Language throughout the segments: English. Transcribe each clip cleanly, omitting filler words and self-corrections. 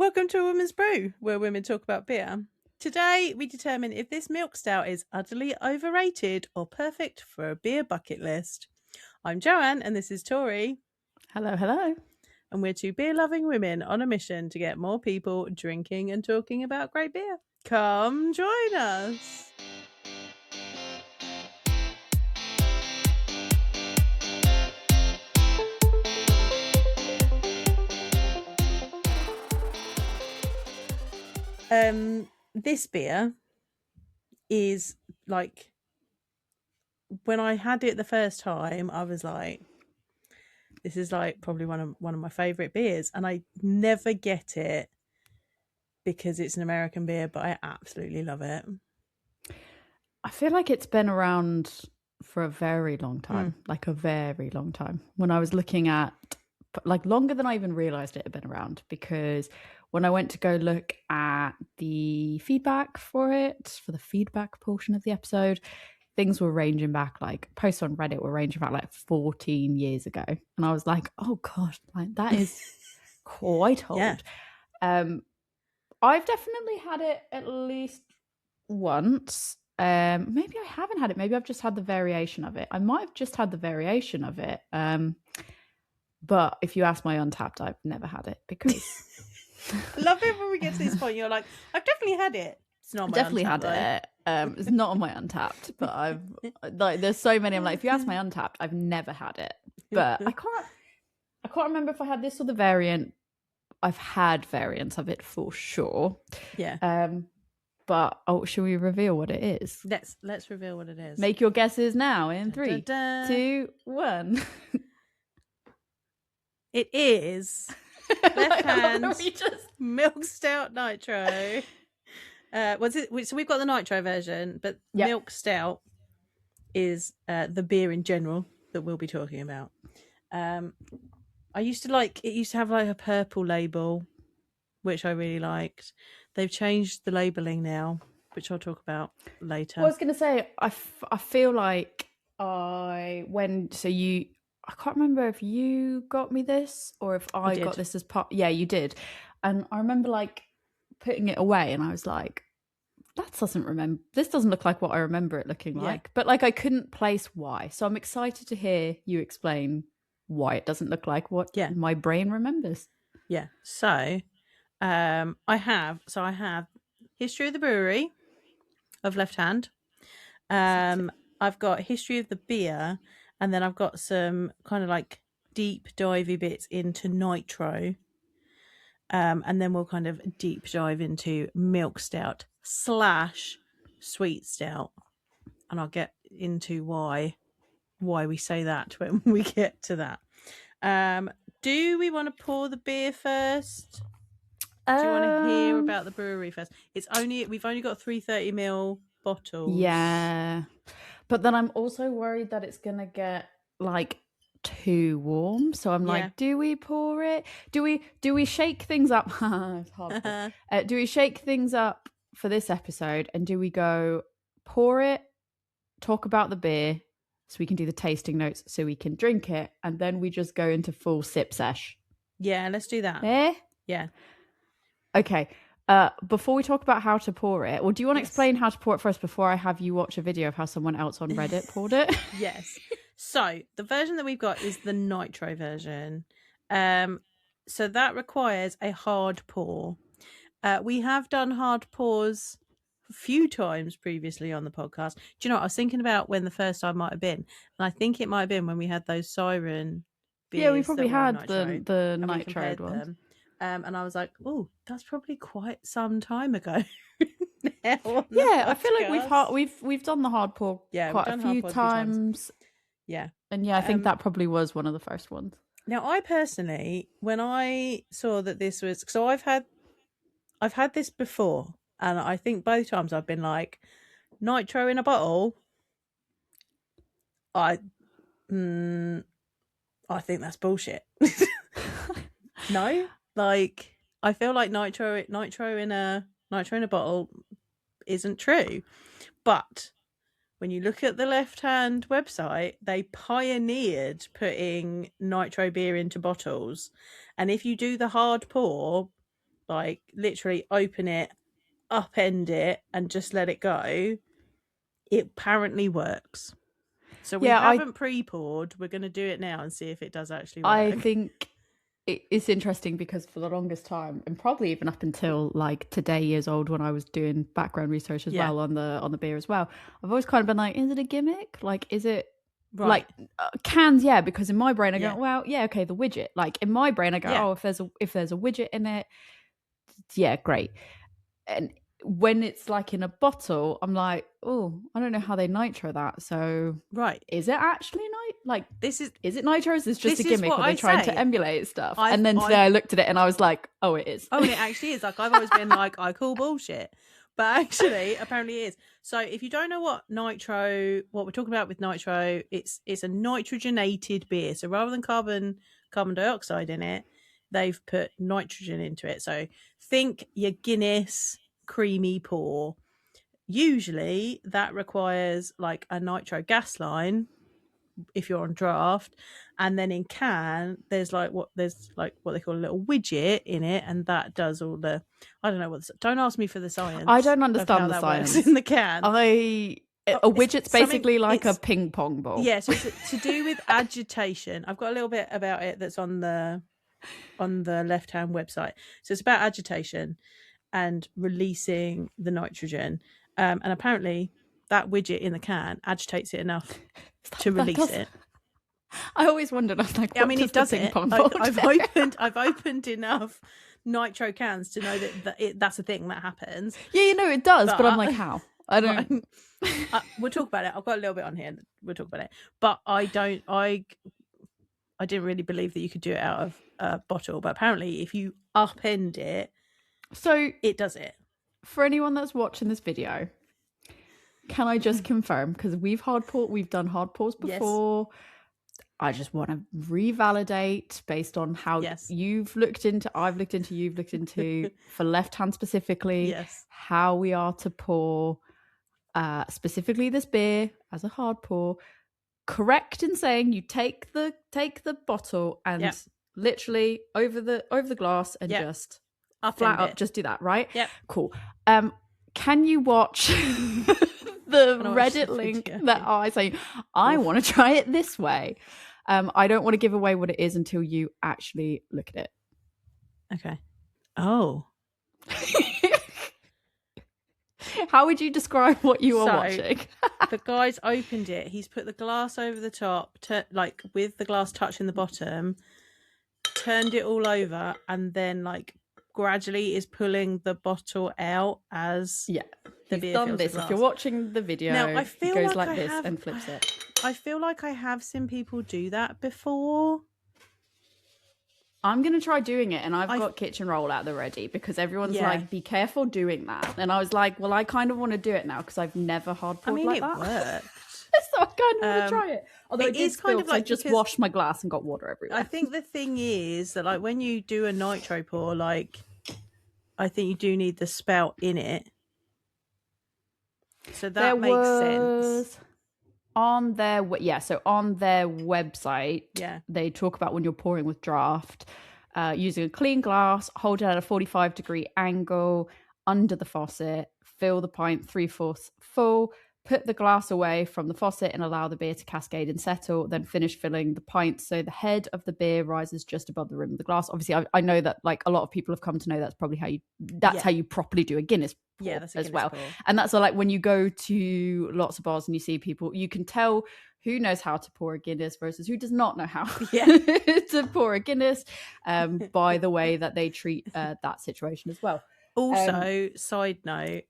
Welcome to A Woman's Brew, where women talk about beer. Today, we determine if this milk stout is utterly overrated or perfect for a beer bucket list. I'm Joanne, and this is Tori. Hello, hello. And we're two beer-loving women on a mission to get more people drinking and talking about great beer. Come join us. This beer is like, when I had it the first time, I was like, this is like probably one of my favorite beers, and I never get it because it's an American beer, but I absolutely love it. I feel like it's been around for a very long time, like a very long time. When I was looking at, like, longer than I even realized it had been around, because when I went to go look at the feedback for it, for the feedback portion of the episode, things were ranging back, like posts on Reddit were ranging back like 14 years ago. And I was like, oh God, like that is quite old. Yeah. I've definitely had it at least once. Maybe I haven't had it. Maybe I've just had the variation of it. I might have just had the variation of it. But if you ask my Untappd, I've never had it because I love it when we get to this point. You're like, I've definitely had it. It's not on my definitely Untappd, had it. It's not on my Untappd, but I've like there's so many. I'm like, if you ask my Untappd, I've never had it. But I can't remember if I had this or the variant. I've had variants of it for sure. Yeah. But should we reveal what it is? Let's reveal what it is. Make your guesses now in 3, Da-da-da. 2, 1. It is Left Hand Milk Stout Nitro. Was it? So we've got the Nitro version, but Yep. Milk Stout is the beer in general that we'll be talking about. I used to like it. Used to have like a purple label, which I really liked. They've changed the labeling now, which I'll talk about later. Well, I was going to say, I feel like I can't remember if you got me this or if I got this as part. Yeah, you did. And I remember like putting it away and I was like, this doesn't look like what I remember it looking like. But like I couldn't place why. So I'm excited to hear you explain why it doesn't look like what my brain remembers. Yeah. So I have history of the brewery of Left Hand. I've got history of the beer, and then I've got some kind of like deep divey bits into Nitro. And then we'll kind of deep dive into Milk Stout / Sweet Stout. And I'll get into why we say that when we get to that. Do we want to pour the beer first? Do you want to hear about the brewery first? We've only got 330ml bottles. Yeah. But then I'm also worried that it's going to get like too warm. So I'm like, do we pour it? Do we shake things up? It's hard. Do we shake things up for this episode? And do we go pour it, talk about the beer so we can do the tasting notes so we can drink it, and then we just go into full sip sesh? Yeah, let's do that. Yeah. Okay. Before we talk about how to pour it, or do you want to explain how to pour it first before I have you watch a video of how someone else on Reddit poured it? Yes. So the version that we've got is the Nitro version. So that requires a hard pour. We have done hard pours a few times previously on the podcast. Do you know what I was thinking about when the first time might have been? And I think it might have been when we had those Siren beers. Yeah, we probably had Nitro, the Nitro ones. And I was like, oh, that's probably quite some time ago. I feel like we've done the hard pour quite a few times. Yeah. And I think that probably was one of the first ones. Now, I personally, when I saw that this was, so I've had this before, and I think both times I've been like, Nitro in a bottle. I think that's bullshit. No, like I feel like nitro in a bottle isn't true, but when you look at the Left Hand website, they pioneered putting Nitro beer into bottles, and if you do the hard pour, like literally open it, upend it, and just let it go, it apparently works. So we haven't pre-poured. We're going to do it now and see if it does actually work. I think it's interesting because for the longest time, and probably even up until like today years old, when I was doing background research as well on the beer as well, I've always kind of been like, is it a gimmick? Like, is it like cans? Yeah, because in my brain I go, well, yeah, okay, the widget. Like in my brain I go, oh, if there's a widget in it, yeah, great. And when it's like in a bottle, I'm like, oh, I don't know how they nitro that. So is it actually is it nitro? Is this just a gimmick? Are they trying to emulate stuff? And then today I looked at it and I was like, oh, it is. Oh, and it actually is. Like I've always been like, I call bullshit. But actually, apparently it is. So if you don't know what we're talking about with nitro, it's a nitrogenated beer. So rather than carbon dioxide in it, they've put nitrogen into it. So think your Guinness creamy pour. Usually that requires like a nitro gas line if you're on draft, and then in can there's what they call a little widget in it, and that does all the, I don't know don't ask me for the science. I don't understand the science in the can. A widget's basically like a ping pong ball. Yeah, so it's to do with agitation. I've got a little bit about it that's on the Left Hand website. So it's about agitation and releasing the nitrogen, and apparently that widget in the can agitates it enough to release it. I always wondered. I was like, I mean, it does it. I've opened enough nitro cans to know that's a thing that happens. Yeah, it does. But I'm like, how? I don't. We'll talk about it. I've got a little bit on here. We'll talk about it. But I didn't really believe that you could do it out of a bottle. But apparently, if you upend it, so it does it. For anyone that's watching this video, can I just confirm, because we've done hard pours before. Yes. I just want to revalidate based on how you've looked into, you've looked into for Left Hand specifically, how we are to pour specifically this beer as a hard pour. Correct in saying you take the bottle and literally over the glass and just flat up, just do that, right? Yep. Cool. Can you watch the Reddit link that I say, I want to try it this way? I don't want to give away what it is until you actually look at it. Okay. Oh. How would you describe what you are watching? The guy's opened it. He's put the glass over the top, with the glass touching the bottom, turned it all over, and then gradually is pulling the bottle out as the beer done this. If you're watching the video, now, I feel it goes like this and flips it. I feel like I have seen people do that before. I'm going to try doing it, and I've got kitchen roll out there ready because everyone's like, be careful doing that. And I was like, well, I kind of want to do it now because I've never hard poured like that. Worked. So I kind of want to try it. Although it is kind of like I just washed my glass and got water everywhere. I think the thing is that when you do a nitro pour, I think you do need the spout in it. So that makes sense. On their website, they talk about when you're pouring with draft, using a clean glass, hold it at a 45-degree angle under the faucet, fill the pint 3/4 full, put the glass away from the faucet and allow the beer to cascade and settle, then finish filling the pint so the head of the beer rises just above the rim of the glass. Obviously, I know that a lot of people have come to know that's probably how you properly do a Guinness pour as well. Pour. And that's when you go to lots of bars and you see people, you can tell who knows how to pour a Guinness versus who does not know how to pour a Guinness by the way that they treat that situation as well. Also, side note,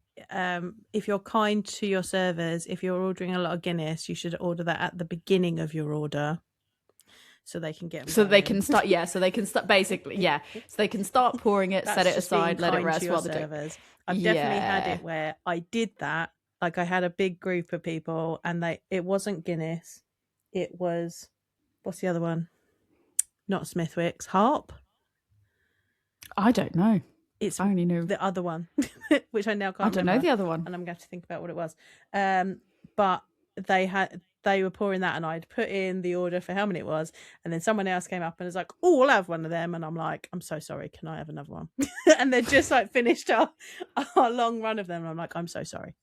if you're kind to your servers, if you're ordering a lot of Guinness, you should order that at the beginning of your order so they can get they can start so they can start basically so they can start pouring it. Set it aside, let it rest while the servers. I've definitely had it where I did that. I had a big group of people and it wasn't Guinness, it was, what's the other one? Not Smithwick's, Harp. I don't know. I only know the other one, which I now can't remember. I don't know the other one. And I'm going to have to think about what it was. But they had they were pouring that, and I'd put in the order for how many it was, and then someone else came up and was like, "Oh, I'll have one of them," and I'm like, "I'm so sorry, can I have another one?" And they're just like finished our long run of them, and I'm like, "I'm so sorry."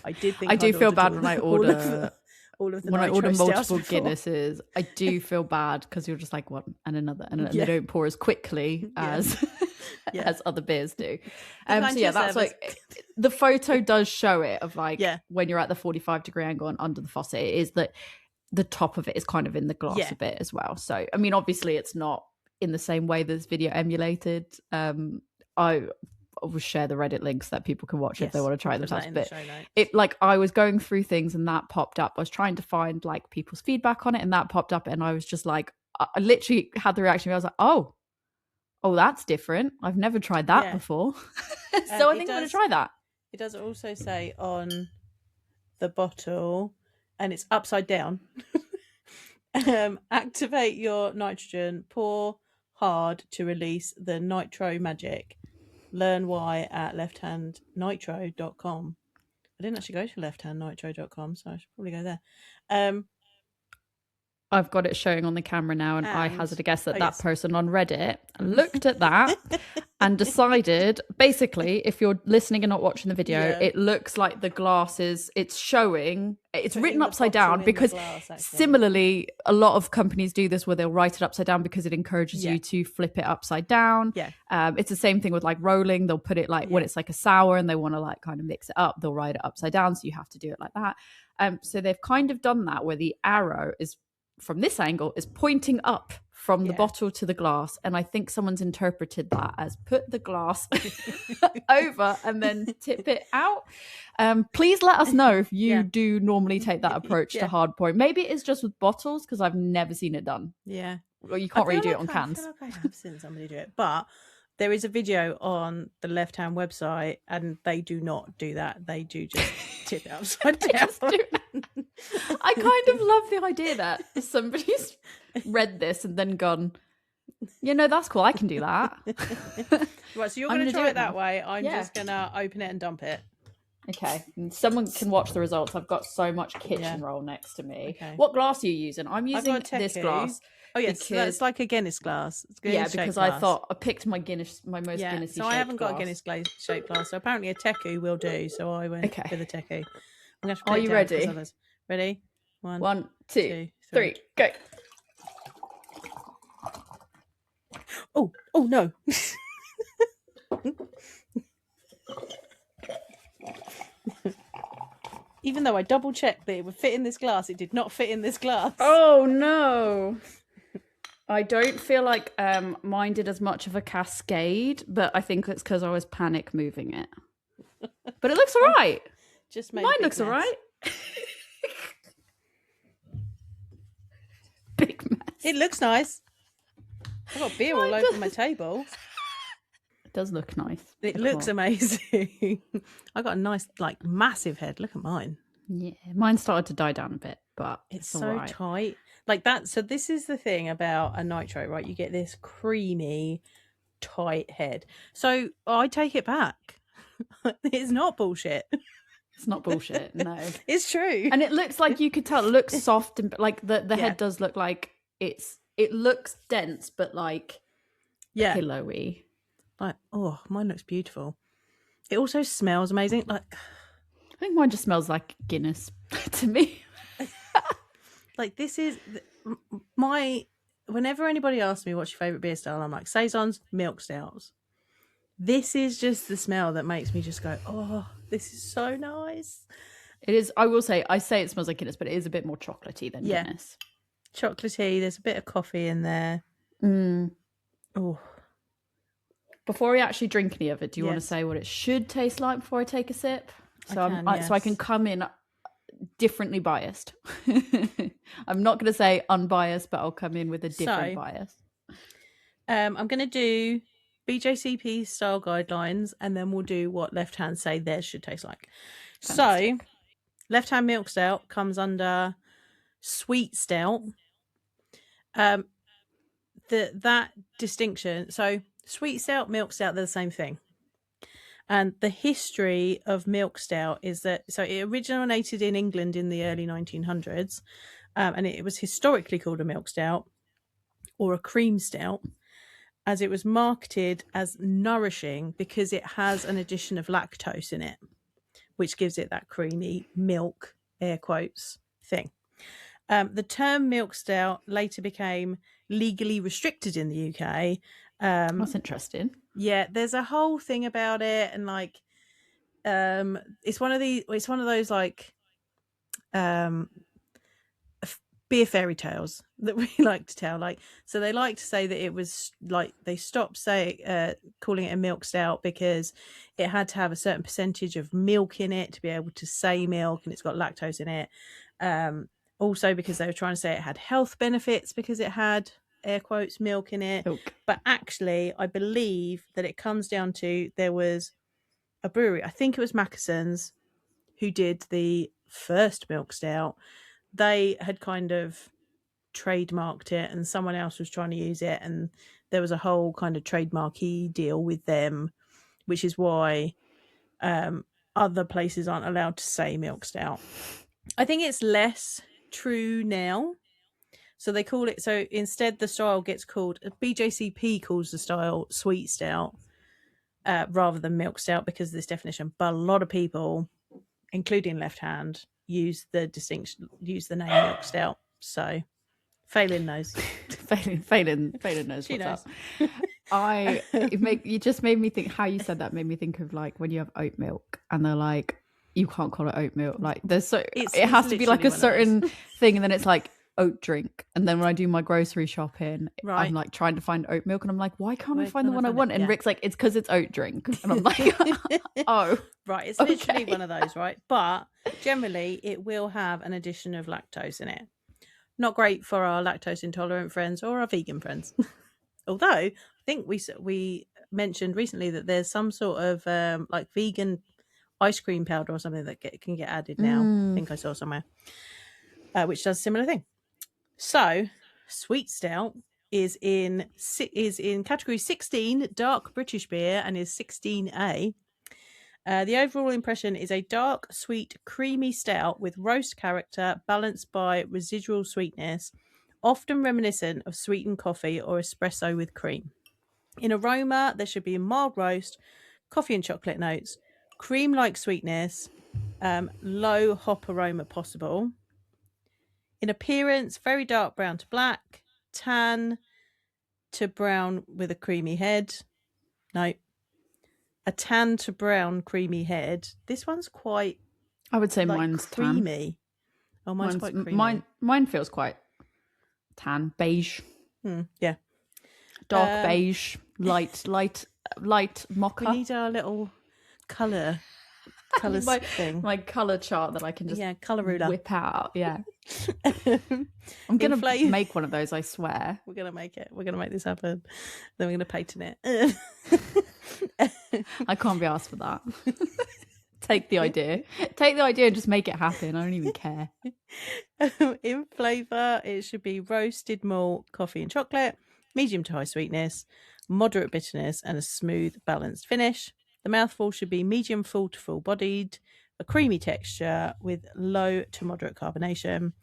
I did think I do feel bad when I order all of the when I order Nitro multiple stouts before. Guinnesses. I do feel bad because you're just like one and another, and Yeah. they don't pour as quickly as Yeah. as other beers do. The So yeah, that's service. like the photo does show it of like Yeah. when you're at the 45-degree angle and under the faucet, it is that the top of it is kind of in the glass Yeah. a bit as well. So I mean, obviously it's not in the same way this video emulated. I will share the Reddit links that people can watch if they want to try the test. But it, like, I was going through things and that popped up. I was trying to find like people's feedback on it, and that popped up, and I was just like, I literally had the reaction. I was like, oh, that's different. I've never tried that before. So I think I'm going to try that. It does also say on the bottle, and it's upside down. Activate your nitrogen, pour hard to release the nitro magic. Learn why at lefthandnitro.com. I didn't actually go to lefthandnitro.com, so I should probably go there. I've got it showing on the camera now, and I hazard a guess that that person on Reddit looked at that and decided, basically, if you're listening and not watching the video, it looks like the glass it's showing, it's written upside down, because similarly, a lot of companies do this where they'll write it upside down because it encourages you to flip it upside down. It's the same thing with like rolling. They'll put it like when it's like a sour and they want to like kind of mix it up, they'll write it upside down, so you have to do it like that. So they've kind of done that where the arrow is from this angle is pointing up from the bottle to the glass, and I think someone's interpreted that as put the glass over and then tip it out. Please let us know if you do normally take that approach to hard pouring. Maybe it is just with bottles, because I've never seen it done. Well, you can't really do it on cans. I feel like I have seen somebody do it, but there is a video on the Left Hand website, and they do not do that. They do just tip it upside down. I kind of love the idea that somebody's read this and then gone, that's cool, I can do that. Right, so you're going to try it that way. I'm just going to open it and dump it. Okay, and someone can watch the results. I've got so much kitchen roll next to me. Okay. What glass are you using? I'm using this glass. Oh yes, because it's like a Guinness glass. It's Guinness because glass. I thought I picked my most Guinnessy. So I haven't got a Guinness shaped glass. So apparently a teku will do. So I went with a teku. I'm going to put Are you ready? Ready? One, two, three, go. Oh no. Even though I double checked that it would fit in this glass, it did not fit in this glass. Oh no. I don't feel like mine did as much of a cascade, but I think it's because I was panic moving it. But it looks all right. Just mine looks all right. Big mess. It looks nice. I've got beer all over my table. It does look nice. It looks amazing. I got a nice, like, massive head. Look at mine. Yeah, mine started to die down a bit, but it's so tight. Like that. So this is the thing about a nitro, right? You get this creamy, tight head. So I take it back. It's not bullshit. It's not bullshit. No, it's true. And it looks like, you could tell, it looks soft, and like the head does look like it looks dense, but like pillowy. Like, oh, mine looks beautiful. It also smells amazing. Like, I think mine just smells like Guinness to me. Like, this is my. Whenever anybody asks me what's your favourite beer style, I'm like, saisons, milk stouts. This is just the smell that makes me just go, oh, this is so nice. It is. I will say, it smells like Guinness, but it is a bit more chocolatey than Guinness. Chocolatey. There's a bit of coffee in there. Oh. Before we actually drink any of it, do you want to say what it should taste like before I take a sip? So I can come in differently biased. I'm not going to say unbiased, but I'll come in with a different bias. I'm going to do BJCP style guidelines, and then we'll do what Left Hand say theirs should taste like. Fantastic. So Left Hand Milk Stout comes under sweet stout. That distinction. So sweet stout, milk stout, they're the same thing. And the history of milk stout is that so it originated in England in the early 1900s, and it was historically called a milk stout or a cream stout, as it was marketed as nourishing because it has an addition of lactose in it, which gives it that creamy milk, air quotes, thing. The term milk stout later became legally restricted in the UK. That's interesting. Yeah, there's a whole thing about it, and like, it's one of those like, beer fairy tales that we like to tell. Like, so they like to say that it was like they stopped calling it a milk stout because it had to have a certain percentage of milk in it to be able to say milk, and it's got lactose in it. Also because they were trying to say it had health benefits because it had, air quotes, milk in it. Milk. But actually, I believe that it comes down to there was a brewery, I think it was Mackeson's, who did the first milk stout. They had kind of trademarked it and someone else was trying to use it, and there was a whole kind of trademarky deal with them, which is why other places aren't allowed to say milk stout. I think it's less true now. So they call it, so instead the style gets called, BJCP calls the style sweet stout rather than milk stout because of this definition. But a lot of people, including Left Hand, use the name milk stout. So Phelan knows. Phelan knows She what's knows. up. You just made me think, how you said that made me think of like when you have oat milk and they're like, you can't call it oat milk. Like it has to be like a certain thing, and then it's like oat drink. And then when I do my grocery shopping, right, I'm like trying to find oat milk, and I'm like, why can't I find the one I want? And Rick's like, it's because it's oat drink. And I'm like, oh, right. It's literally one of those, right? But generally, it will have an addition of lactose in it. Not great for our lactose intolerant friends or our vegan friends. Although I think we mentioned recently that there's some sort of like vegan ice cream powder or something that can get added now. I think I saw somewhere, which does a similar thing. So sweet stout is in category 16, dark British beer, and is 16A. The overall impression is a dark, sweet, creamy stout with roast character balanced by residual sweetness, often reminiscent of sweetened coffee or espresso with cream. In aroma, there should be a mild roast, coffee and chocolate notes, cream-like sweetness, low hop aroma possible. In appearance, very dark brown to black, tan to brown with a creamy head. No. A tan to brown creamy head. This one's quite, I would say, like, mine's creamy. Tan. Oh, mine's quite creamy. Mine feels quite tan, beige. Yeah. Dark beige, light mocha. We need our little colours thing. My colour chart that I can just colour ruler whip out. Yeah. I'm going to make one of those, I swear. We're going to make it. We're going to make this happen. Then we're going to patent it. I can't be asked for that. Take the idea and just make it happen. I don't even care. In flavour, it should be roasted malt, coffee and chocolate, medium to high sweetness, moderate bitterness, and a smooth, balanced finish. The mouthful should be medium full to full bodied, a creamy texture with low to moderate carbonation.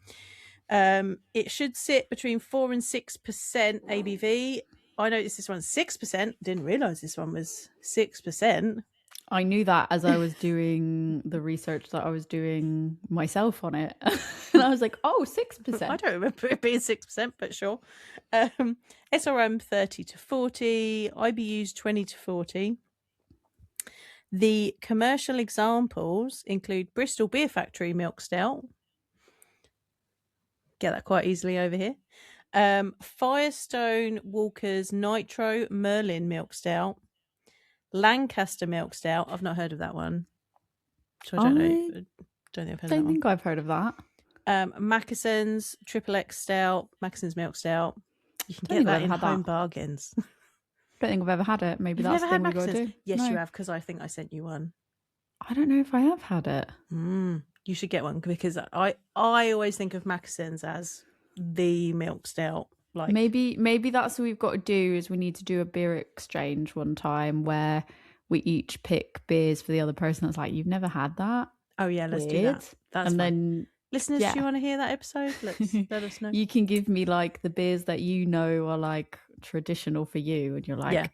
It should sit between 4 and 6% ABV. I noticed this one's 6%. Didn't realise this one was 6%. I knew that as I was doing the research that I was doing myself on it. And I was like, oh, 6%. I don't remember it being 6%, but sure. SRM 30 to 40, IBUs 20 to 40. The commercial examples include Bristol Beer Factory Milk Stout. Get that quite easily over here. Firestone Walker's Nitro Merlin Milk Stout. Lancaster Milk Stout. I've not heard of that one. So I don't know. I don't think I've heard of that one. I don't think I've heard of that. Mackeson's Triple X Stout. Mackeson's Milk Stout. You can get that in home bargains. I don't think I've ever had it. Maybe that's the thing we've got to do. Yes, you have, because I think I sent you one. I don't know if I have had it. You should get one, because I always think of Mackeson's as the milk stout. Like, maybe that's what we've got to do, is we need to do a beer exchange one time where we each pick beers for the other person. That's like, you've never had that. Oh yeah, let's do Weird. that. That's and fun. Then listeners, do you want to hear that episode? Let us know. You can give me like the beers that you know are like traditional for you, and you're like, I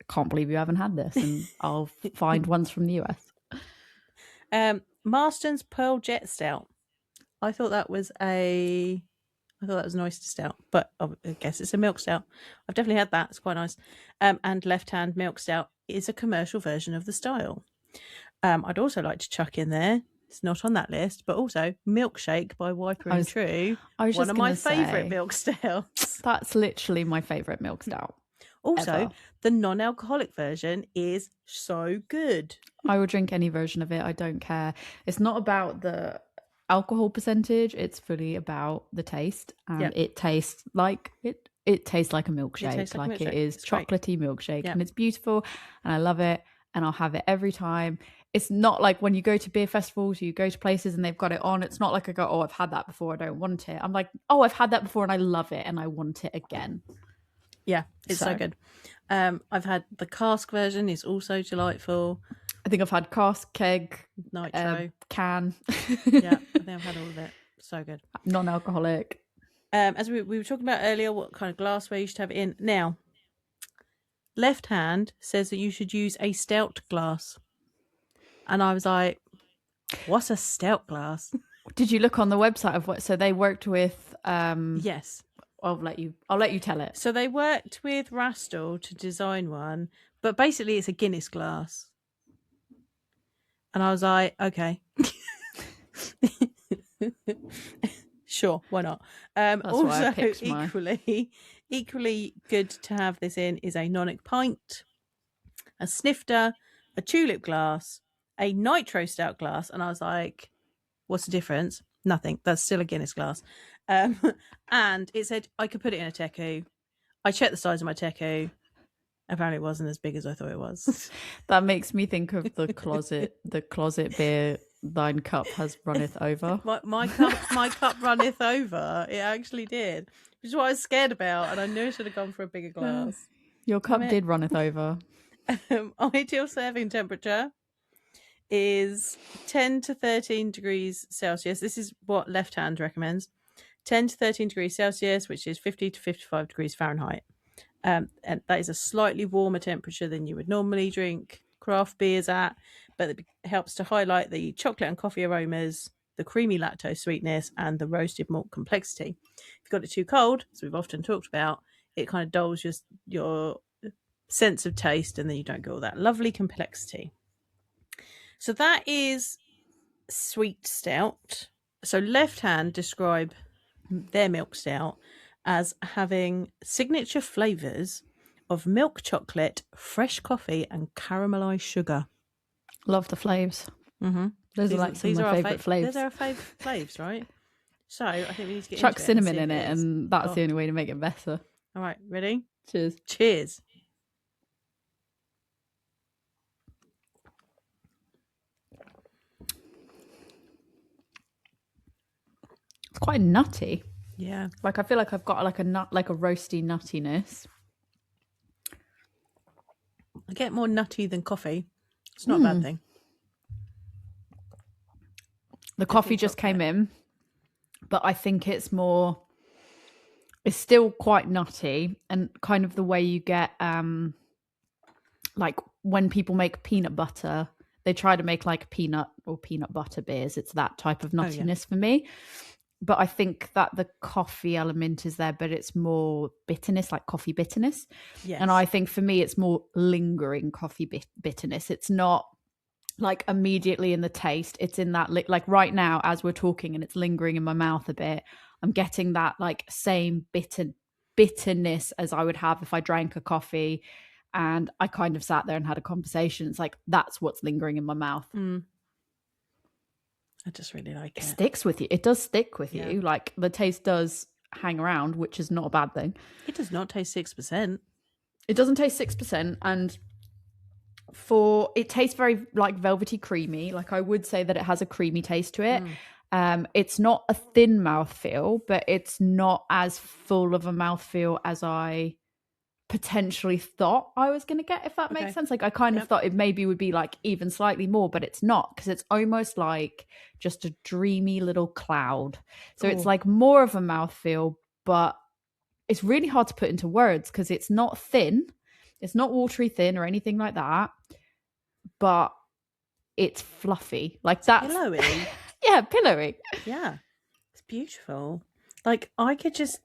can't believe you haven't had this, and I'll find ones from the US. Marston's Pearl Jet Stout. I thought that was an oyster stout, but I guess it's a milk stout. I've definitely had that. It's quite nice. And Left Hand Milk Stout is a commercial version of the style. I'd also like to chuck in there, it's not on that list, but also Milkshake by Wiper and True. One of my favourite milk stouts. That's literally my favourite milk stout. Also, ever. The non-alcoholic version is so good. I will drink any version of it. I don't care. It's not about the alcohol percentage. It's fully about the taste. And it tastes like it tastes like a milkshake. Like it is chocolatey milkshake. And it's beautiful. And I love it. And I'll have it every time. It's not like when you go to beer festivals, you go to places and they've got it on. It's not like I go, oh, I've had that before, I don't want it. I'm like, oh, I've had that before and I love it and I want it again. Yeah, it's so good. I've had the cask version, is also delightful. I think I've had cask, keg, nitro, can. Yeah, I think I've had all of it. So good. Non-alcoholic. As we were talking about earlier, what kind of glassware you should have it in. Now, Left Hand says that you should use a stout glass. And I was like, what's a stout glass? Did you look on the website of what? So they worked with... Yes. I'll let you tell it. So they worked with Rastall to design one, but basically it's a Guinness glass. And I was like, okay. Sure, why not? Also, equally good to have this in is a nonic pint, a snifter, a tulip glass, a nitro stout glass. And I was like, what's the difference? Nothing. That's still a Guinness glass. And it said I could put it in a teku. I checked the size of my teku. Apparently it wasn't as big as I thought it was. That makes me think of the closet beer. Thine cup has runneth over. My cup runneth over. It actually did, which is what I was scared about, and I knew I should have gone for a bigger glass. Your cup did runneth over. Ideal serving temperature is 10 to 13 degrees Celsius. This is what Left Hand recommends. 10 to 13 degrees Celsius, which is 50 to 55 degrees Fahrenheit. And that is a slightly warmer temperature than you would normally drink craft beers at, but it helps to highlight the chocolate and coffee aromas, the creamy lactose sweetness, and the roasted malt complexity. If you've got it too cold, as we've often talked about, it kind of dulls your sense of taste, and then you don't get all that lovely complexity. So that is sweet stout. So Left Hand describe their milk stout as having signature flavours of milk chocolate, fresh coffee, and caramelised sugar. Love the flaves. Mm-hmm. These are like some of my favourite flaves. These are our favourite flaves, right? So I think we need to get chuck into cinnamon in it, and that's the only way to make it better. All right, ready? Cheers. Cheers. It's quite nutty. Yeah. Like I feel like I've got like a roasty nuttiness. I get more nutty than coffee. It's not a bad thing. The coffee just came in, but I think it's still quite nutty, and kind of the way you get like when people make peanut butter, they try to make like peanut or peanut butter beers. It's that type of nuttiness for me. But I think that the coffee element is there, but it's more bitterness, like coffee bitterness. Yes. And I think for me, it's more lingering coffee bitterness. It's not like immediately in the taste. It's in that, like right now, as we're talking and it's lingering in my mouth a bit, I'm getting that like same bitterness as I would have if I drank a coffee and I kind of sat there and had a conversation. It's like, that's what's lingering in my mouth. Mm. I just really like it. It sticks with you. It does stick with you. Like the taste does hang around, which is not a bad thing. It does not taste 6%. It doesn't taste 6%. And it tastes very like velvety creamy. Like I would say that it has a creamy taste to it. It's not a thin mouthfeel, but it's not as full of a mouthfeel as I potentially thought I was going to get, if that makes sense. Like I kind of thought it maybe would be like even slightly more, but it's not, because it's almost like just a dreamy little cloud. So it's like more of a mouthfeel, but it's really hard to put into words because it's not thin. It's not watery thin or anything like that, but it's fluffy. Like that's pillowy. Yeah, pillowy. Yeah, it's beautiful. Like I could just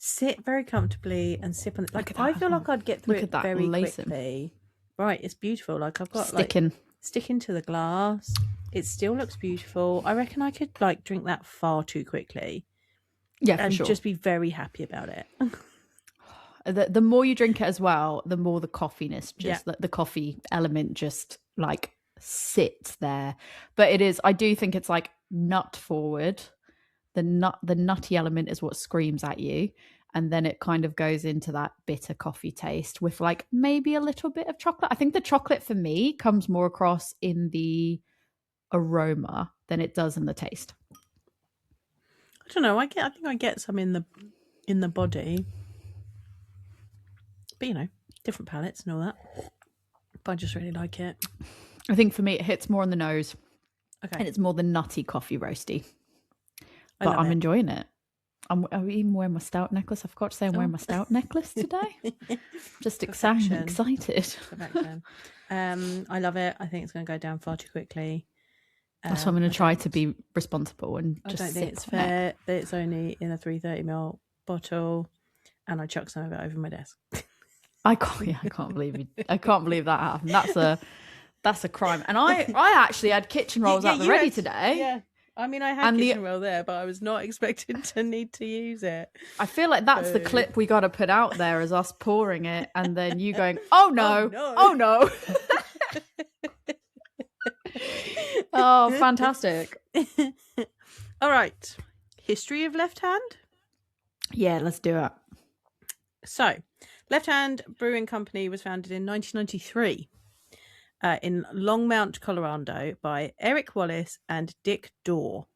sit very comfortably and sip on it. Like I feel like I'd get through it very quickly. Right, it's beautiful. Like I've got sticking to the glass. It still looks beautiful. I reckon I could like drink that far too quickly. Yeah, for and sure. Just be very happy about it. The more you drink it as well, the more the coffiness, the coffee element just like sits there. But it is, I do think it's like nut forward. The nutty element is what screams at you, and then it kind of goes into that bitter coffee taste with like maybe a little bit of chocolate. I think the chocolate for me comes more across in the aroma than it does in the taste. I don't know. I think I get some in the body, but different palates and all that. But I just really like it. I think for me it hits more on the nose, and it's more the nutty coffee roasty. But I'm enjoying it. I'm even wearing my stout necklace. I forgot to say I'm wearing my stout necklace today. Just excited. I love it. I think it's going to go down far too quickly. That's why I'm going to try to be responsible and just. I don't think it's fair that it's only in a 330ml bottle, and I chuck some of it over my desk. I can't believe that happened. That's a crime. And I actually had kitchen rolls out the ready today. Yeah. I mean, I had kitchen roll there, but I was not expecting to need to use it. I feel like that's the clip we got to put out there, as us pouring it and then you going, oh no, oh no. Oh, fantastic. All right. History of Left Hand? Yeah, let's do it. So, Left Hand Brewing Company was founded in 1993. In Longmont, Colorado, by Eric Wallace and Dick Dorr.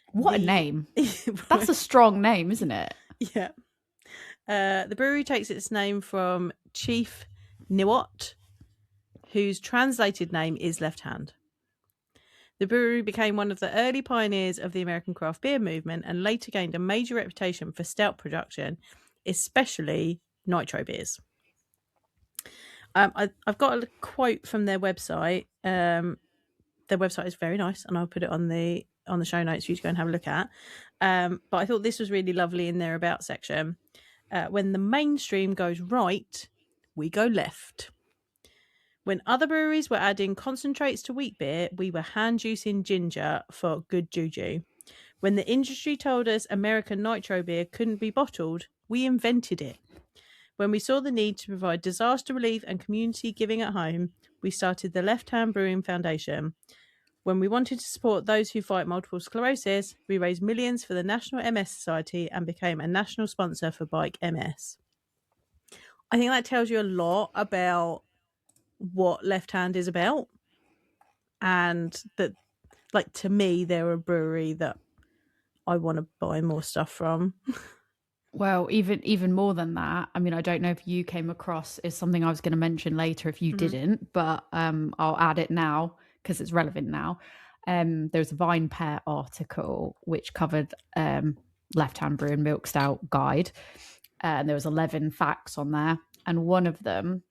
What a name. That's a strong name, isn't it? Yeah. The brewery takes its name from Chief Niwot, whose translated name is Left Hand. The brewery became one of the early pioneers of the American craft beer movement and later gained a major reputation for stout production, especially nitro beers. I've got a quote from their website. Their website is very nice, and I'll put it on the show notes for you to go and have a look at. But I thought this was really lovely in their about section. When the mainstream goes right, we go left. When other breweries were adding concentrates to wheat beer, we were hand juicing ginger for good juju. When the industry told us American nitro beer couldn't be bottled, we invented it. When we saw the need to provide disaster relief and community giving at home, we started the Left Hand Brewing Foundation. When we wanted to support those who fight multiple sclerosis, we raised millions for the National MS Society and became a national sponsor for Bike MS. I think that tells you a lot about what Left Hand is about. And that, like, to me, they're a brewery that I want to buy more stuff from. Well, even more than that, I mean, I don't know if you came across, is something I was going to mention later if you didn't, but I'll add it now because it's relevant now. There's a Vine Pair article which covered Left Hand Brewing Milk Stout guide, and there was 11 facts on there, and one of them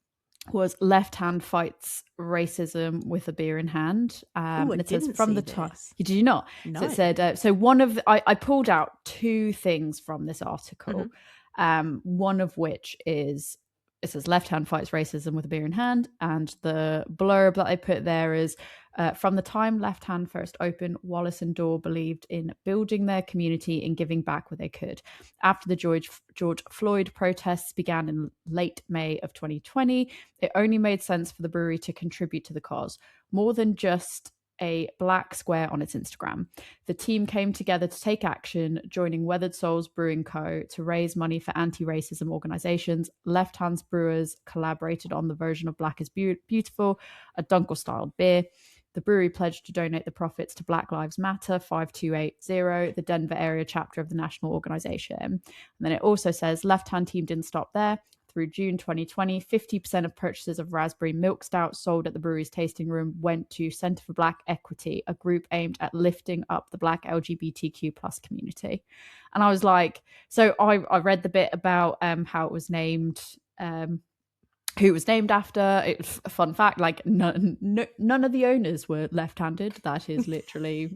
was Left Hand fights racism with a beer in hand. And it says from the top. Did you not? No. So it said, so one of I pulled out two things from this article. One of which is, it says Left Hand fights racism with a beer in hand, and the blurb that I put there is, from the time Left Hand first opened, Wallace and Dorr believed in building their community and giving back where they could. After the George Floyd protests began in late May of 2020, it only made sense for the brewery to contribute to the cause, more than just a black square on its Instagram. The team came together to take action, joining Weathered Souls Brewing Co. to raise money for anti-racism organizations. Left Hand's brewers collaborated on the version of Black is Beautiful, a Dunkel-styled beer. The brewery pledged to donate the profits to Black Lives Matter 5280, the Denver area chapter of the national organization. And then it also says Left Hand team didn't stop there. through June 2020, 50% of purchases of raspberry milk stout sold at the brewery's tasting room went to Centre for Black Equity, a group aimed at lifting up the Black LGBTQ plus community. And I was like, so I read the bit about how it was named, who it was named after. It's a fun fact, like none of the owners were left-handed. That is literally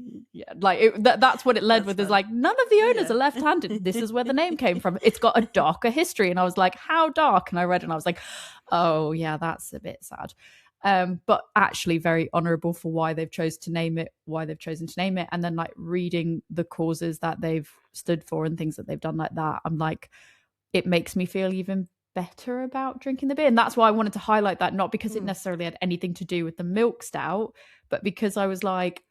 that's what it led with, is like none of the owners are left-handed. This is where the name came from. It's got a darker history. And I was like, how dark? And I read it and I was like, oh yeah, that's a bit sad. But actually very honorable for why they've chosen to name it. And then like reading the causes that they've stood for and things that they've done like that, I'm like, it makes me feel even better about drinking the beer. And that's why I wanted to highlight that, not because it necessarily had anything to do with the milk stout, but because I was like,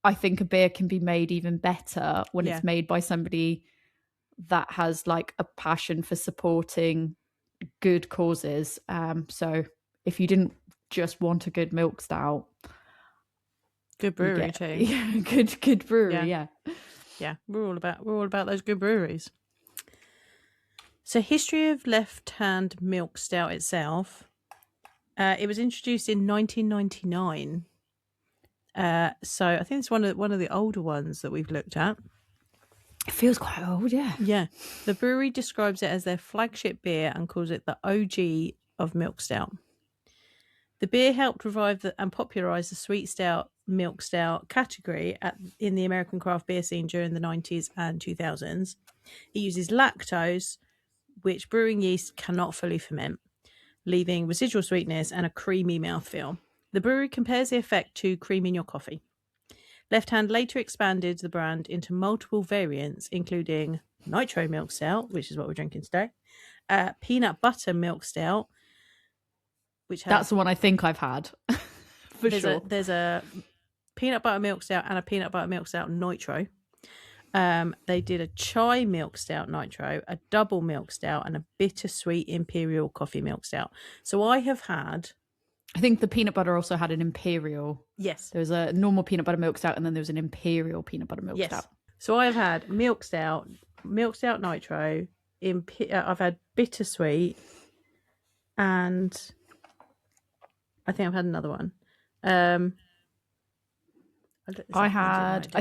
I think a beer can be made even better when it's made by somebody that has like a passion for supporting good causes. So if you didn't just want a good milk stout, good brewery too. Good brewery. Yeah. We're all about those good breweries. So, history of Left Hand Milk Stout itself. It was introduced in 1999. So I think it's one of the older ones that we've looked at. It feels quite old, yeah. Yeah. The brewery describes it as their flagship beer and calls it the OG of milk stout. The beer helped revive and popularise the sweet stout, milk stout category in the American craft beer scene during the 90s and 2000s. It uses lactose, which brewing yeast cannot fully ferment, leaving residual sweetness and a creamy mouthfeel. The brewery compares the effect to cream in your coffee. Left Hand later expanded the brand into multiple variants, including Nitro Milk Stout, which is what we're drinking today, Peanut Butter Milk Stout, which has... That's the one I think I've had, for sure. There's a Peanut Butter Milk Stout and a Peanut Butter Milk Stout Nitro. They did a chai milk stout nitro, a double milk stout, and a bittersweet imperial coffee milk stout. So I have had... I think the peanut butter also had an imperial. Yes. There was a normal peanut butter milk stout, and then there was an imperial peanut butter milk stout. So I've had milk stout nitro, I've had bittersweet, and I think I've had another one. I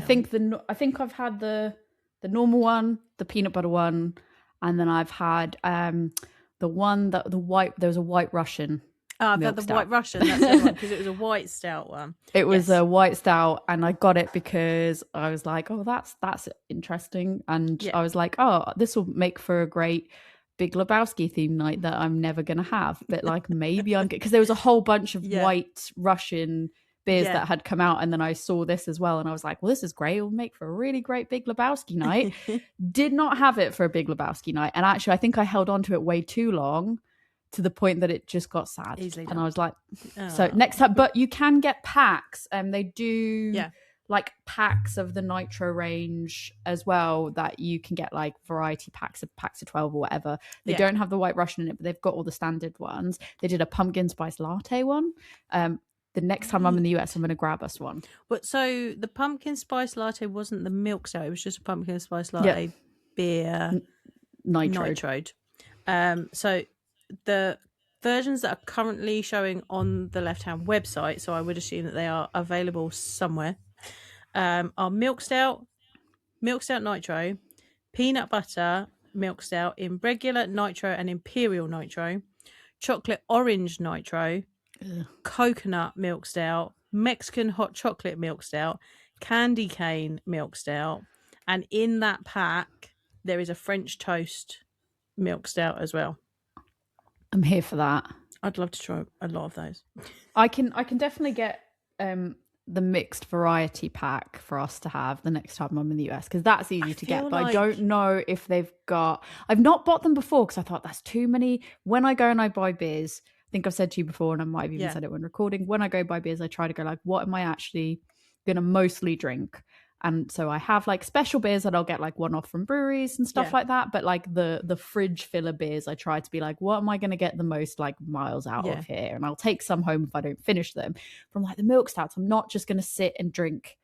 think I've had the normal one, the peanut butter one, and then I've had the one that there was a White Russian. I've had the stout. White Russian, that's the one, because it was a white stout one. It was a white stout, and I got it because I was like, oh, that's interesting, and I was like, oh, this will make for a great Big Lebowski theme night that I'm never gonna have, but like maybe I'm, because there was a whole bunch of White Russian beers that had come out, and then I saw this as well, and I was like, well, this is great, it'll make for a really great Big Lebowski night. Did not have it for a Big Lebowski night, and actually I think I held on to it way too long, to the point that it just got sad. And I was like, so next time, but you can get packs, and they do like packs of the Nitro range as well, that you can get like variety packs of 12 or whatever. They don't have the White Russian in it, but they've got all the standard ones. They did a pumpkin spice latte one. The next time I'm in the US, I'm going to grab us one. But so the pumpkin spice latte wasn't the milk stout; it was just a pumpkin spice latte beer, nitroed. So the versions that are currently showing on the Left Hand website, so I would assume that they are available somewhere, are milk stout nitro, peanut butter milk stout in regular nitro and imperial nitro, chocolate orange nitro, coconut milk stout, Mexican hot chocolate milk stout, candy cane milk stout, and in that pack there is a French toast milk stout as well. I'm here for that. I'd love to try a lot of those. I can definitely get the mixed variety pack for us to have the next time I'm in the US, because that's easy to get. But I don't know if they've got... I've not bought them before because I thought that's too many. When I go and I buy beers, I think I've said to you before, and I might have even said it when recording, when I go buy beers, I try to go like, what am I actually going to mostly drink? And so I have like special beers that I'll get like one off from breweries and stuff like that. But like the fridge filler beers, I try to be like, what am I going to get the most like miles out of here? And I'll take some home if I don't finish them. From like the milk stouts, I'm not just going to sit and drink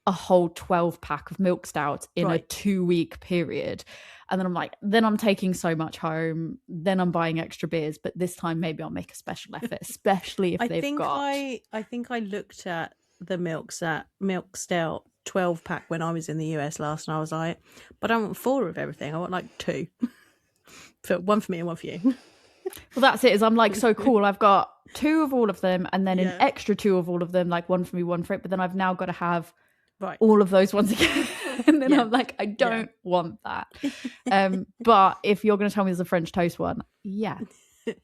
a whole 12 pack of milk stouts in a Right. 2-week period. And then I'm like, then I'm taking so much home. Then I'm buying extra beers. But this time, maybe I'll make a special effort, especially if they've got. I think I looked at the Milk Stout 12 pack when I was in the US last, and I was like, but I don't want 4 of everything. I want like 2. One for me and one for you. Well, that's it. Is I'm like, so cool. I've got 2 of all of them, and then Yeah. an extra 2 of all of them, like one for me, one for it. But then I've now got to have Right. all of those ones again. And then Yeah. I'm like, I don't want that. But if you're going to tell me there's a French toast one, yeah,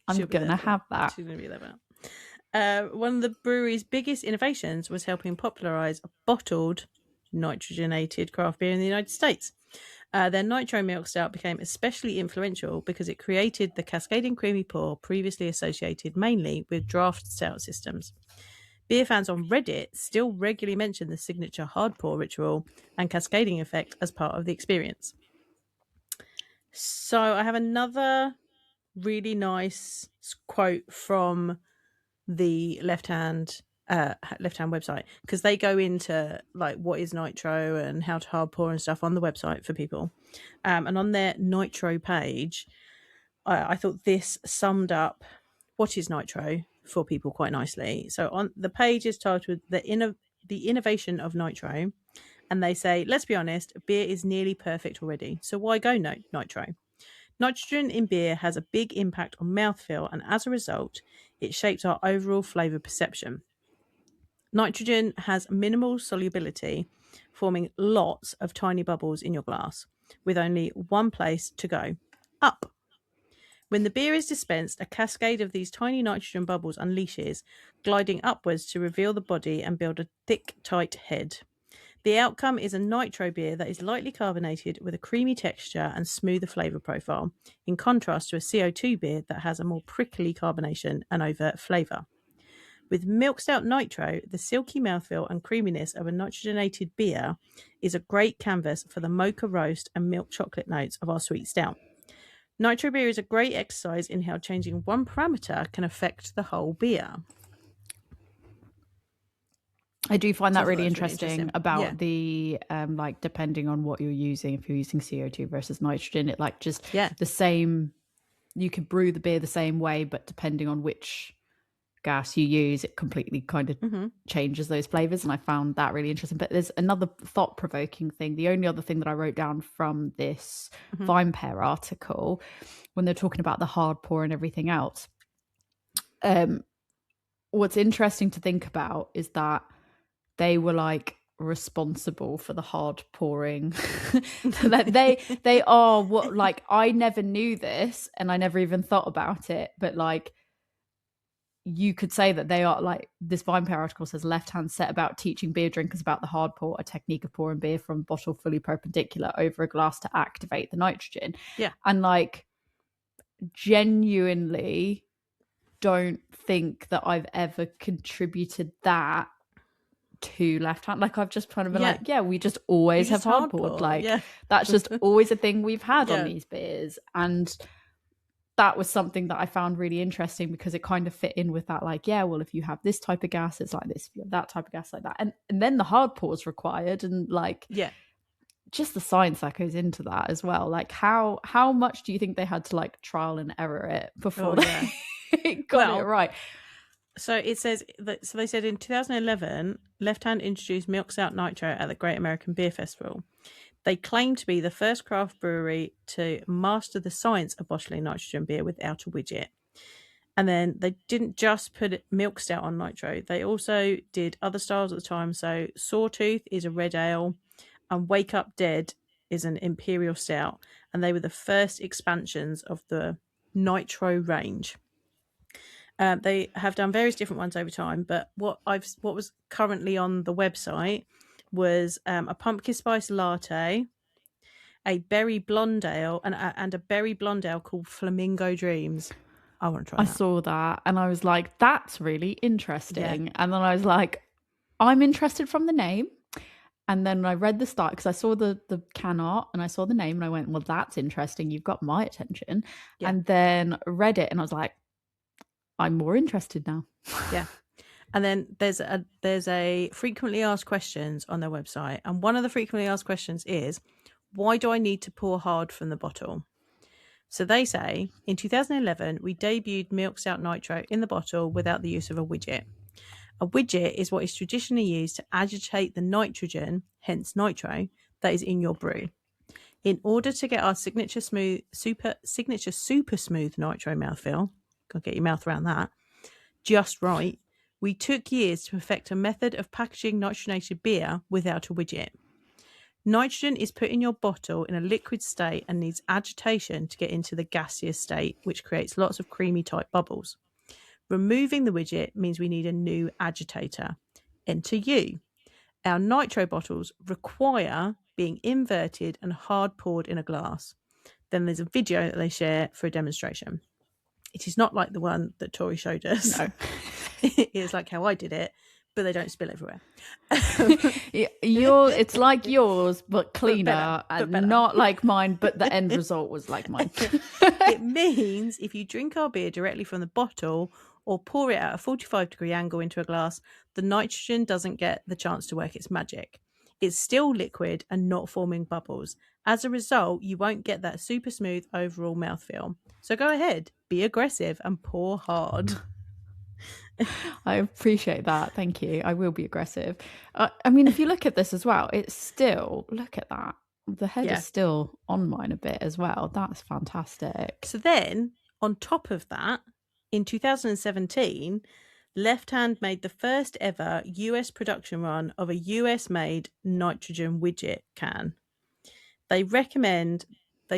I'm She'll be going there to for that. have that. She's going to be there for that. One of the brewery's biggest innovations was helping popularise bottled nitrogenated craft beer in the United States. Their Nitro Milk Stout became especially influential because it created the cascading creamy pour previously associated mainly with draft stout systems. Beer fans on Reddit still regularly mention the signature hard pour ritual and cascading effect as part of the experience. So I have another really nice quote from the Left Hand website, because they go into like what is nitro and how to hard pour and stuff on the website for people. And on their nitro page, I thought this summed up what is nitro for people quite nicely. So on the page is titled the innovation of nitro, and they say, let's be honest, beer is nearly perfect already, so why go nitro? Nitrogen in beer has a big impact on mouthfeel, and as a result, it shapes our overall flavour perception. Nitrogen has minimal solubility, forming lots of tiny bubbles in your glass, with only one place to go: up. When the beer is dispensed, a cascade of these tiny nitrogen bubbles unleashes, gliding upwards to reveal the body and build a thick, tight head. The outcome is a nitro beer that is lightly carbonated with a creamy texture and smoother flavour profile, in contrast to a CO2 beer that has a more prickly carbonation and overt flavour. With Milk Stout Nitro, the silky mouthfeel and creaminess of a nitrogenated beer is a great canvas for the mocha roast and milk chocolate notes of our sweet stout. Nitro beer is a great exercise in how changing one parameter can affect the whole beer. I do find So I that thought really that was interesting about the like depending on what you're using. If you're using CO2 versus nitrogen, it like just the same. You can brew the beer the same way, but depending on which gas you use, it completely kind of changes those flavors. And I found that really interesting. But there's another thought-provoking thing. The only other thing that I wrote down from this Vine Pair article, when they're talking about the hard pour and everything else, what's interesting to think about is that they were like responsible for the hard pouring. That they are what, like, I never knew this and I never even thought about it, but like you could say that they are like, this Vine Pair article says Left Hand set about teaching beer drinkers about the hard pour, a technique of pouring beer from bottle fully perpendicular over a glass to activate the nitrogen. Yeah. And like genuinely don't think that I've ever contributed that to Left Hand. Like I've just kind of been like, we just always have hard poured. Like that's just always a thing we've had on these beers. And that was something that I found really interesting because it kind of fit in with that, like, well, if you have this type of gas, it's like this, if you have that type of gas, like that. And then the hard pour is required, and like just the science that goes into that as well. Like how much do you think they had to like trial and error it before they got it right? So it says that, so they said in 2011, Left Hand introduced Milk Stout Nitro at the Great American Beer Festival. They claim to be the first craft brewery to master the science of bottling nitrogen beer without a widget. And then they didn't just put Milk Stout on Nitro. They also did other styles at the time. So Sawtooth is a red ale and Wake Up Dead is an imperial stout. And they were the first expansions of the Nitro range. They have done various different ones over time, but what was currently on the website was a pumpkin spice latte, a berry blonde ale, and a berry blonde ale called Flamingo Dreams. I want to try that. I saw that and I was like, that's really interesting. And then I was like, I'm interested from the name. And then I read the start because I saw the can art and I saw the name and I went, well, that's interesting. You've got my attention. And then read it and I was like, I'm more interested now. And then there's a frequently asked questions on their website. And one of the frequently asked questions is, why do I need to pour hard from the bottle? So they say, in 2011, we debuted Milk Stout Nitro in the bottle without the use of a widget. A widget is what is traditionally used to agitate the nitrogen, hence nitro, that is in your brew. In order to get our signature super smooth nitro mouthfeel, gotta get your mouth around that, just right, we took years to perfect a method of packaging nitrogenated beer without a widget. Nitrogen is put in your bottle in a liquid state and needs agitation to get into the gaseous state, which creates lots of creamy type bubbles. Removing the widget means we need a new agitator. Enter you. Our nitro bottles require being inverted and hard poured in a glass. Then there's a video that they share for a demonstration. It is not like the one that Tori showed us. No. It is like how I did it, but they don't spill everywhere. It's like yours, but cleaner, but and not like mine, but the end result was like mine. It means if you drink our beer directly from the bottle or pour it at a 45-degree angle into a glass, the nitrogen doesn't get the chance to work its magic. It's still liquid and not forming bubbles. As a result, you won't get that super smooth overall mouthfeel. So go ahead, be aggressive and pour hard. I appreciate that. Thank you. I will be aggressive. I mean, if you look at this as well, it's still, look at that. The head is still on mine a bit as well. That's fantastic. So then, on top of that, in 2017, Left Hand made the first ever US production run of a US made nitrogen widget can. They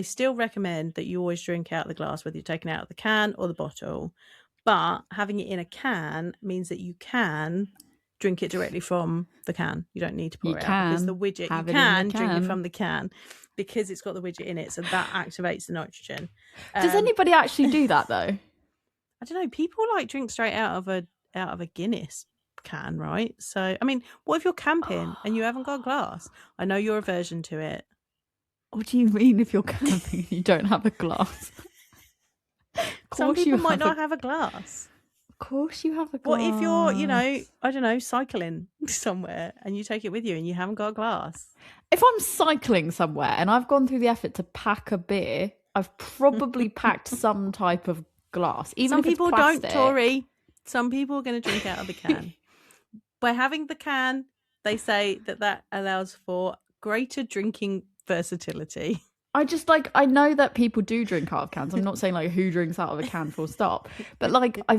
still recommend that you always drink out of the glass, whether you're taking it out of the can or the bottle. But having it in a can means that you can drink it directly from the can. You don't need to pour it out because the widget, you can drink it from the can because it's got the widget in it. So that activates the nitrogen. Does anybody actually do that though? I don't know. People like drink straight out of a Guinness can, right? So, I mean, what if you're camping and you haven't got a glass? I know your aversion to it. What do you mean if you're camping and you don't have a glass? Some people might not have a glass. Of course you have a glass. What if you're, I don't know, cycling somewhere and you take it with you and you haven't got a glass? If I'm cycling somewhere and I've gone through the effort to pack a beer, I've probably packed some type of glass. Even some if people it's plastic. don't, Tori. Some people are going to drink out of the can. By having the can, they say that allows for greater drinking versatility. I know that people do drink out of cans. I'm not saying like who drinks out of a can full stop. But like I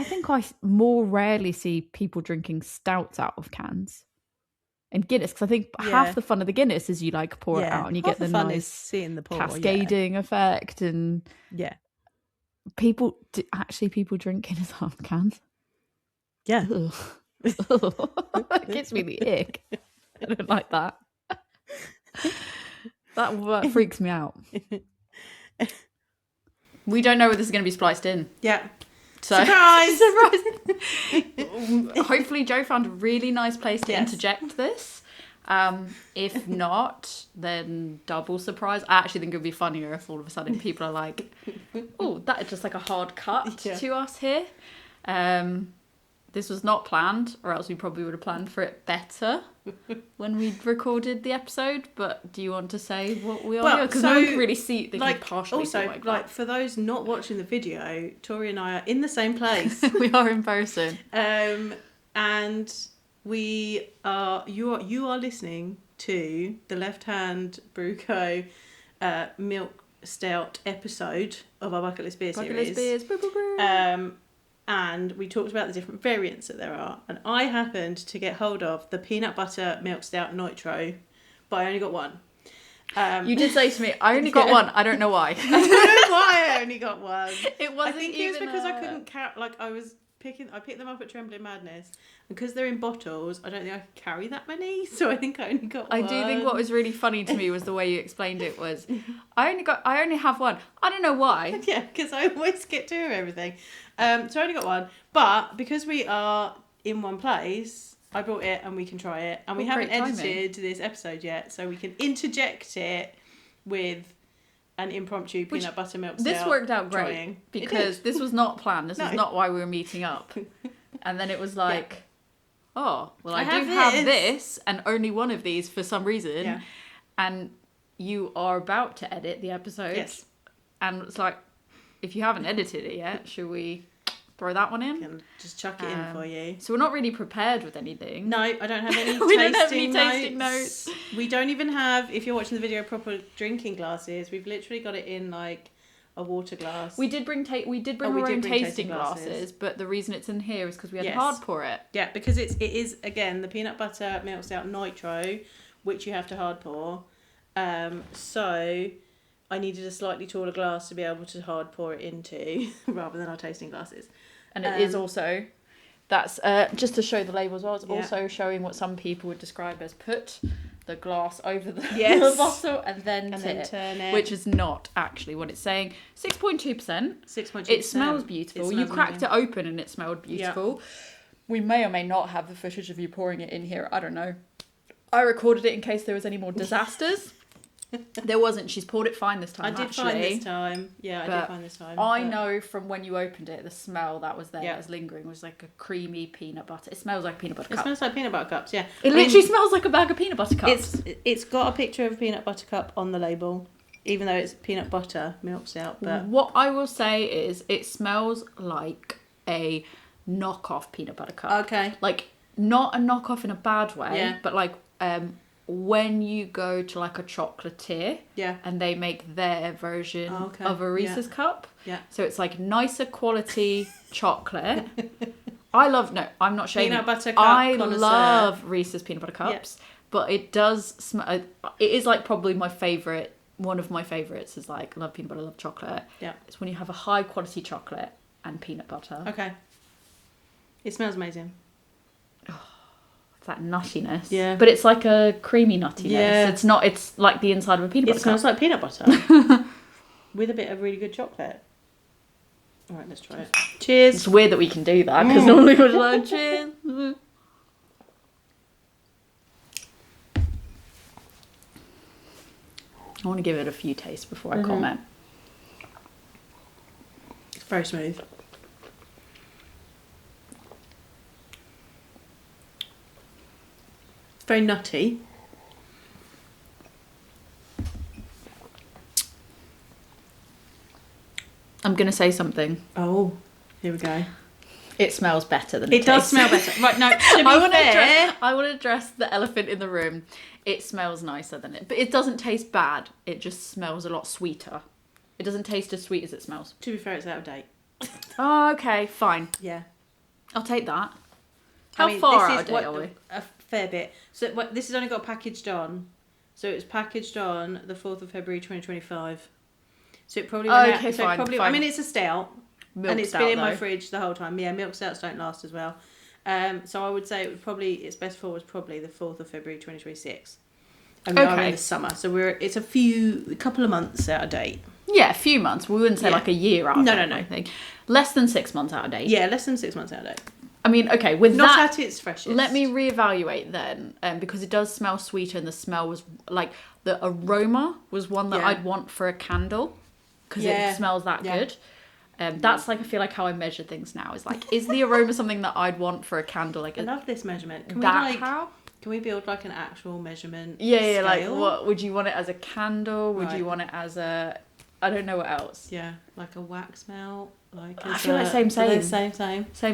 think I more rarely see people drinking stouts out of cans. And Guinness, because I think half the fun of the Guinness is you like pour it out and you get the fun nice is seeing the pour, cascading effect. And people drink Guinness out of cans. Yeah. It gives me the ick. I don't like that. That freaks me out. We don't know whether this is going to be spliced in. Yeah. So, surprise! Hopefully Joe found a really nice place to interject this. If not, then double surprise. I actually think it would be funnier if all of a sudden people are like, oh, that is just like a hard cut to us here. This was not planned, or else we probably would have planned for it better when we recorded the episode. But do you want to say what we are? Because no one can really see. They can partially see like for those not watching the video, Tori and I are in the same place. We are in person. And we are. You are listening to the Left Hand Brew Co. Milk Stout episode of our Bucket List Beer series. Beers. Brew. And we talked about the different variants that there are. And I happened to get hold of the peanut butter Milk Stout Nitro, but I only got one. You did say to me, I only got one. I don't know why. I don't know why I only got one. It wasn't. I think it was because I couldn't carry. Like I picked them up at Trembling Madness, and because they're in bottles, I don't think I could carry that many. So I think I only got one. I do think what was really funny to me was the way you explained it was, I only have one. I don't know why. Yeah, because I always get two of everything. So I only got one, but because we are in one place, I brought it and we can try it. And we haven't edited this episode yet, so we can interject it with an impromptu peanut butter milk stout. This worked out great because this was not planned. This is not why we were meeting up. And then it was like, oh, well, I do have have this and only one of these for some reason. Yeah. And you are about to edit the episode. Yes. And it's like, if you haven't edited it yet, should we throw that one in? Can just chuck it in for you. So we're not really prepared with anything. No, I don't have any We don't have tasting any tasting notes. We don't even have, if you're watching the video, proper drinking glasses. We've literally got it in like a water glass. We did bring our own tasting glasses, but the reason it's in here is because we had to hard pour it. Yeah, because it is again the peanut butter Milk Stout Nitro, which you have to hard pour. So I needed a slightly taller glass to be able to hard pour it into, rather than our tasting glasses. And it is also, that's just to show the label as well. It's also showing what some people would describe as put the glass over the, the bottle and then turn it, which is not actually what it's saying. 6.2%. 6.2%. It smells beautiful. You cracked it open and it smelled beautiful. Yeah. We may or may not have the footage of you pouring it in here. I don't know. I recorded it in case there was any more disasters. There wasn't. She's poured it fine this time. I did find this time. Yeah, I did find this time. I know from when you opened it, the smell that was there, that was lingering, was like a creamy peanut butter. It smells like peanut butter cups. It smells like peanut butter cups, yeah. It literally smells like a bag of peanut butter cups. It's got a picture of a peanut butter cup on the label, even though it's peanut butter Milk Stout. But what I will say is it smells like a knockoff peanut butter cup. Okay. Like, not a knockoff in a bad way, but like when you go to like a chocolatier and they make their version of a Reese's cup. Yeah. So it's like nicer quality chocolate. I'm not shaming. Peanut butter cup I love Reese's peanut butter cups, but it does smell, it is like probably my favourite, one of my favourites is like, love peanut butter, love chocolate. Yeah. It's when you have a high quality chocolate and peanut butter. Okay. It smells amazing. That nuttiness, but it's like a creamy nuttiness. Yeah. It's like the inside of a peanut butter. It smells like peanut butter with a bit of really good chocolate. All right, let's try it. Cheers. It's weird that we can do that because normally we're like cheers. I want to give it a few tastes before I comment. It's very smooth. Very nutty. I'm going to say something. Oh, here we go. It smells better than it tastes. It does smell better. Right, no, to be fair... I want to address the elephant in the room. It smells nicer than it. But it doesn't taste bad. It just smells a lot sweeter. It doesn't taste as sweet as it smells. To be fair, it's out of date. Oh, okay, fine. Yeah. I'll take that. How far out of date are we? A fair bit. So this has only got packaged on. So it was packaged on the 4th of February 2025. So it probably went out. So fine, fine. I mean, it's a stout. Milk and it's stout, been in my fridge the whole time. Yeah, milk stouts don't last as well. So I would say it would probably, its best fall was probably the 4th of February 2026. And we are in the summer. So it's a couple of months out of date. Yeah, a few months. We wouldn't say like a year out of date. No. I think. Less than 6 months out of date. Yeah, less than 6 months out of date. I mean, okay, with not that... at its freshest. Let me reevaluate then, because it does smell sweeter and the smell was, like, the aroma was one that I'd want for a candle, because it smells that good. That's, like, I feel like how I measure things now, is like, is the aroma something that I'd want for a candle? Like, I love this measurement. Can we build, like, an actual measurement scale? Like, what, would you want it as a candle? Would you want it as a... I don't know what else. Yeah, like a wax melt. I feel like same.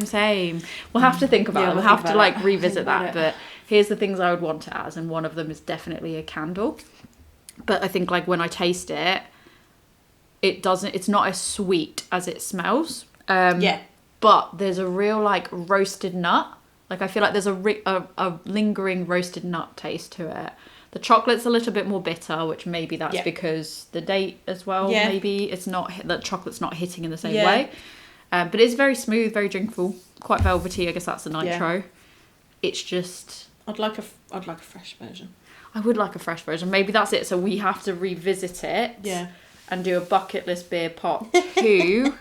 Same. We'll have to think about it. We'll have to like revisit that. But here's the things I would want it as, and one of them is definitely a candle. But I think like when I taste it, it's not as sweet as it smells. But there's a real like roasted nut. Like I feel like there's a lingering roasted nut taste to it. The chocolate's a little bit more bitter, which maybe that's because the date as well. Yeah. Maybe it's not the chocolate's not hitting in the same way, but it's very smooth, very drinkable, quite velvety. I guess that's the nitro. Yeah. It's just I'd like a fresh version. I would like a fresh version. Maybe that's it. So we have to revisit it. Yeah. And do a bucket list beer pot 2.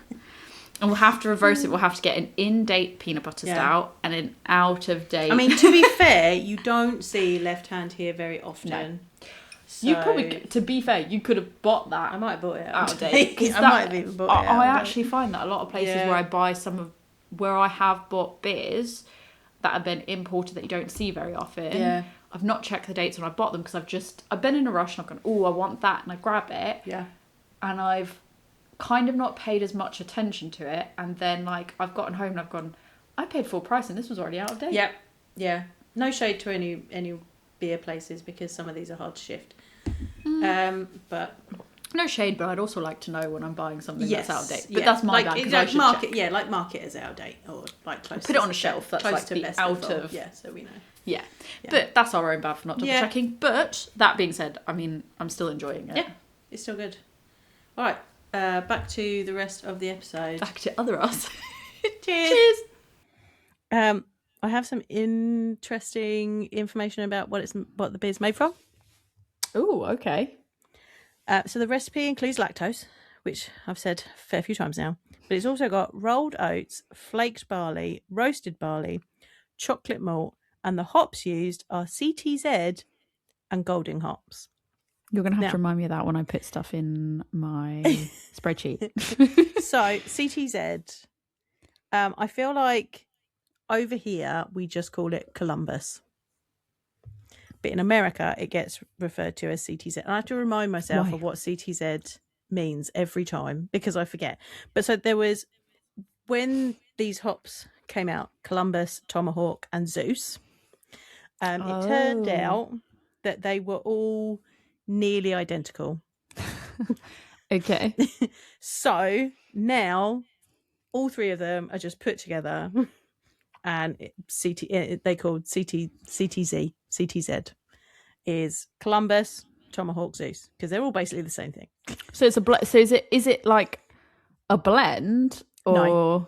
And we'll have to reverse it. We'll have to get an in-date peanut butter stout and an out-of-date... I mean, to be fair, you don't see Left Hand here very often. No. So... You probably... To be fair, you could have bought that. I might have bought it out of date. I might have even bought it I actually find that a lot of places where I buy some of where I have bought beers that have been imported that you don't see very often. Yeah. I've not checked the dates when I bought them because I've been in a rush and I've gone, oh, I want that, and I grab it. Yeah. And I've kind of not paid as much attention to it, and then like I've gotten home and I've gone, I paid full price and this was already out of date. Yep. Yeah. No shade to any beer places because some of these are hard to shift. But no shade, but I'd also like to know when I'm buying something that's out of date. But yeah. that's my bad. Like market, yeah, like market is out of date or like close. Put it on a shelf. That's close like to the best out before. of. Yeah, so we know. Yeah. But that's our own bad for not double checking. But that being said, I mean, I'm still enjoying it. Yeah, it's still good. All right, back to the rest of the episode. Back to other us. Cheers. I have some interesting information about what the beer's made from. Oh, okay. So the recipe includes lactose, which I've said a fair few times now, but it's also got rolled oats, flaked barley, roasted barley, chocolate malt, and the hops used are CTZ and Golding hops. You're going to have to remind me of that when I put stuff in my spreadsheet. So CTZ, I feel like over here we just call it Columbus. But in America, it gets referred to as CTZ. And I have to remind myself of what CTZ means every time because I forget. But so there was, when these hops came out, Columbus, Tomahawk, and Zeus, it turned out that they were all nearly identical. Okay. So now all three of them are just put together. And they called CTZ is Columbus, Tomahawk, Zeus because they're all basically the same thing. So it's so is it like a blend or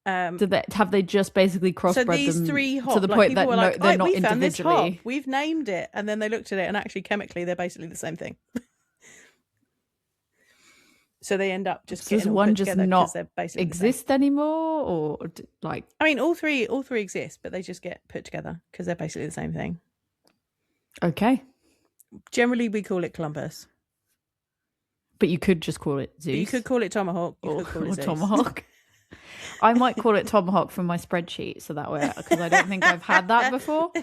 have they just basically crossbred them? So these three hops to the point that they're not individually. We've named it, and then they looked at it, and actually chemically they're basically the same thing. So they end up just does one just not exist anymore, or like? I mean, all three exist, but they just get put together because they're basically the same thing. Okay. Generally, we call it Columbus, but you could just call it Zeus. But you could call it Tomahawk. You could call it Zeus. Tomahawk. I might call it Tomahawk from my spreadsheet, so that way, because I don't think I've had that before.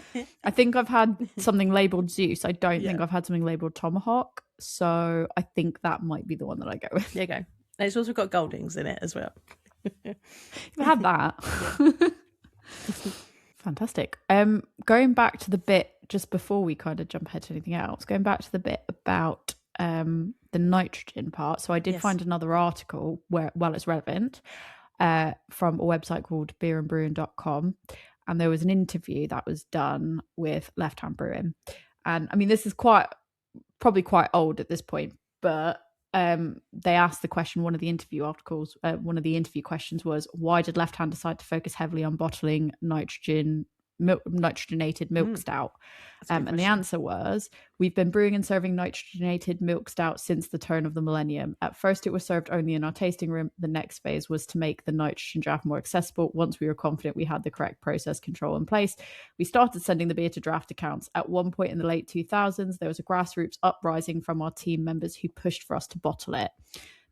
I think I've had something labelled Zeus. I don't think I've had something labelled Tomahawk. So I think that might be the one that I go with. There you go. And it's also got Goldings in it as well. You've had that. Fantastic. Going back to the bit just before we kind of jump ahead to anything else, going back to the bit about the nitrogen part. So I did find another article where, well, it's relevant, from a website called beerandbrewing.com. And there was an interview that was done with Left Hand Brewing. And I mean, this is probably quite old at this point, but they asked the question, one of the interview questions was, why did Left Hand decide to focus heavily on bottling nitrogenated milk stout? And the answer was, we've been brewing and serving nitrogenated milk stout since the turn of the millennium. At first it was served only in our tasting room. The next phase was to make the nitrogen draft more accessible. Once we were confident we had the correct process control in place, we started sending the beer to draft accounts. At one point in the late 2000s, there was a grassroots uprising from our team members who pushed for us to bottle it.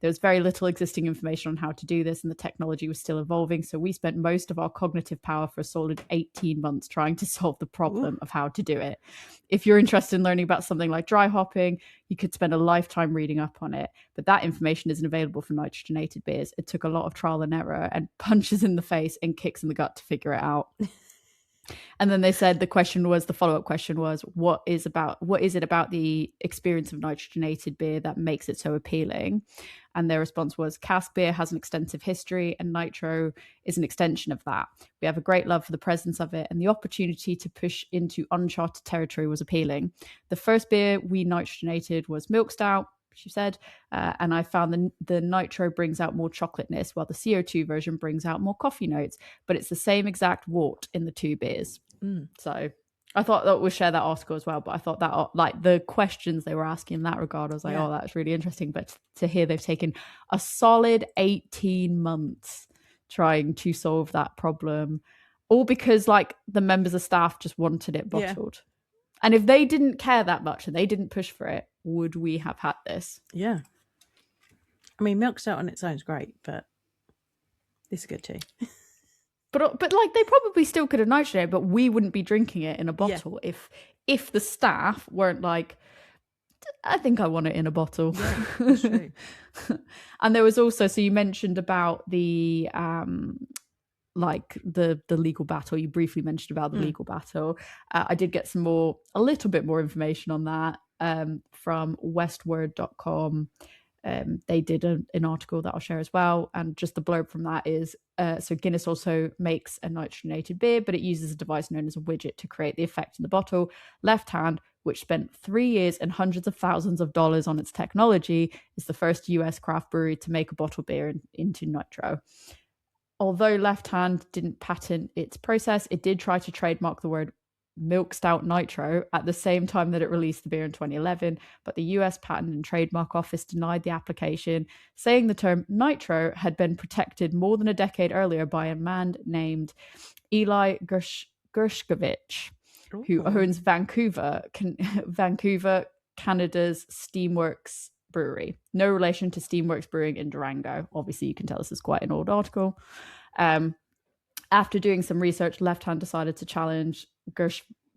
There was very little existing information on how to do this, and the technology was still evolving. So we spent most of our cognitive power for a solid 18 months trying to solve the problem of how to do it. If you're interested in learning about something like dry hopping, you could spend a lifetime reading up on it. But that information isn't available for nitrogenated beers. It took a lot of trial and error and punches in the face and kicks in the gut to figure it out. And then they said the follow-up question was, what is it about the experience of nitrogenated beer that makes it so appealing? And their response was, cask beer has an extensive history and nitro is an extension of that. We have a great love for the presence of it, and the opportunity to push into uncharted territory was appealing. The first beer we nitrogenated was Milk Stout, she said, and I found the nitro brings out more chocolateness, while the CO2 version brings out more coffee notes, but it's the same exact wort in the two beers. So I thought that we'll share that article as well, but I thought that, like, the questions they were asking in that regard, I was like, oh, that's really interesting. But to hear they've taken a solid 18 months trying to solve that problem, all because, like, the members of staff just wanted it bottled. And if they didn't care that much and they didn't push for it, would we have had this? Yeah. I mean, Milk Stout on its own is great, but This is good too. But like they probably still could have nitrogenated, but we wouldn't be drinking it in a bottle if the staff weren't like, I think I want it in a bottle. Yeah, that's true. And there was also, so you mentioned about the like the legal battle. You briefly mentioned about the legal battle. I did get a little bit more information on that from westword.com. They did an article that I'll share as well, and just the blurb from that is so Guinness also makes a nitrogenated beer, but it uses a device known as a widget to create the effect in the bottle. Left Hand, which spent 3 years and hundreds of thousands of dollars on its technology, is the first US craft brewery to make a bottled beer into nitro. Although Left Hand didn't patent its process, it did try to trademark the word Milk Stout Nitro at the same time that it released the beer in 2011, but the US Patent and Trademark Office denied the application, saying the term nitro had been protected more than a decade earlier by a man named Eli Gershkovich, who owns Vancouver, Canada's Steamworks Brewery. No relation to Steamworks Brewing in Durango. Obviously, you can tell this is quite an old article. After doing some research, Left Hand decided to challenge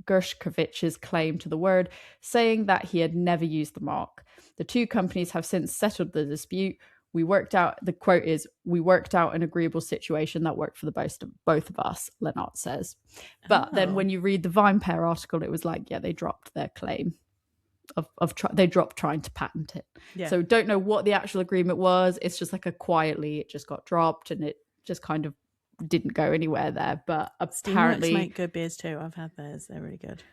Gershkovich's claim to the word, saying that he had never used the mark. The two companies have since settled the dispute. The quote is, "We worked out an agreeable situation that worked for the both of us," Lennart says. But then when you read the VinePair article, it was like, yeah, they dropped their claim. They dropped trying to patent it. Yeah. So don't know what the actual agreement was. It's just like it just got dropped, and it just kind of didn't go anywhere there. But apparently Steamworks make good beers too. I've had theirs. They're really good.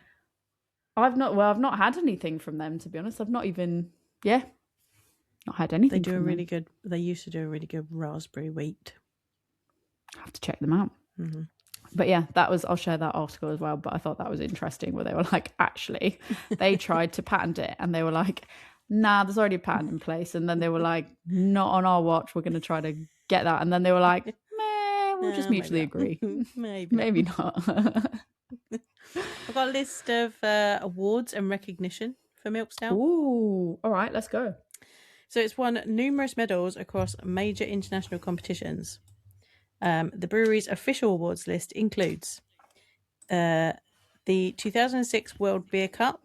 I've not had anything from them, to be honest. I've not even not had anything. They used to do a really good raspberry wheat. I have to check them out. Mm-hmm. But yeah, I'll share that article as well. But I thought that was interesting, where they were like, actually, they tried to patent it, and they were like, nah, there's already a patent in place. And then they were like, not on our watch, we're going to try to get that. And then they were like, we'll just mutually agree. Maybe not. I've got a list of awards and recognition for Milk Stout. Ooh, all right, let's go. So it's won numerous medals across major international competitions. The brewery's official awards list includes the 2006 World Beer Cup.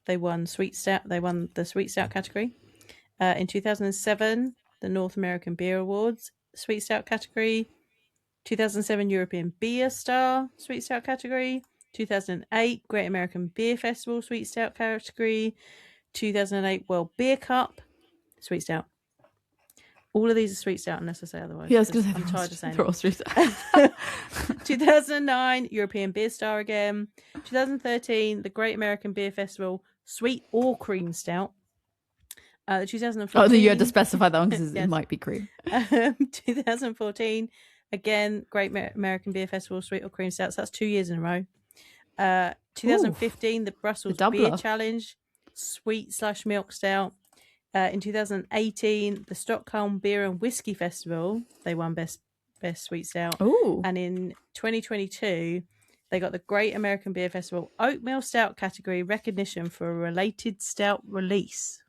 They won Sweet Stout. They won the Sweet Stout category. In 2007, the North American Beer Awards Sweet Stout category. 2007 European Beer Star Sweet Stout category. 2008 Great American Beer Festival Sweet Stout category. 2008 World Beer Cup Sweet Stout. All of these are Sweet Stout unless I say otherwise. Yeah, I was going to say I'm tired of saying they're all Sweet Stout. 2009 European Beer Star again. 2013 the Great American Beer Festival Sweet or Cream Stout. The 2014. You had to specify that one because it might be cream. 2014 again Great American Beer Festival Sweet or Cream Stout. So that's 2 years in a row. 2015 the Brussels Beer Challenge Sweet/Milk Stout. In 2018, the Stockholm Beer and Whiskey Festival, they won Best Sweet Stout. Ooh. And in 2022, they got the Great American Beer Festival Oatmeal Stout category recognition for a related stout release.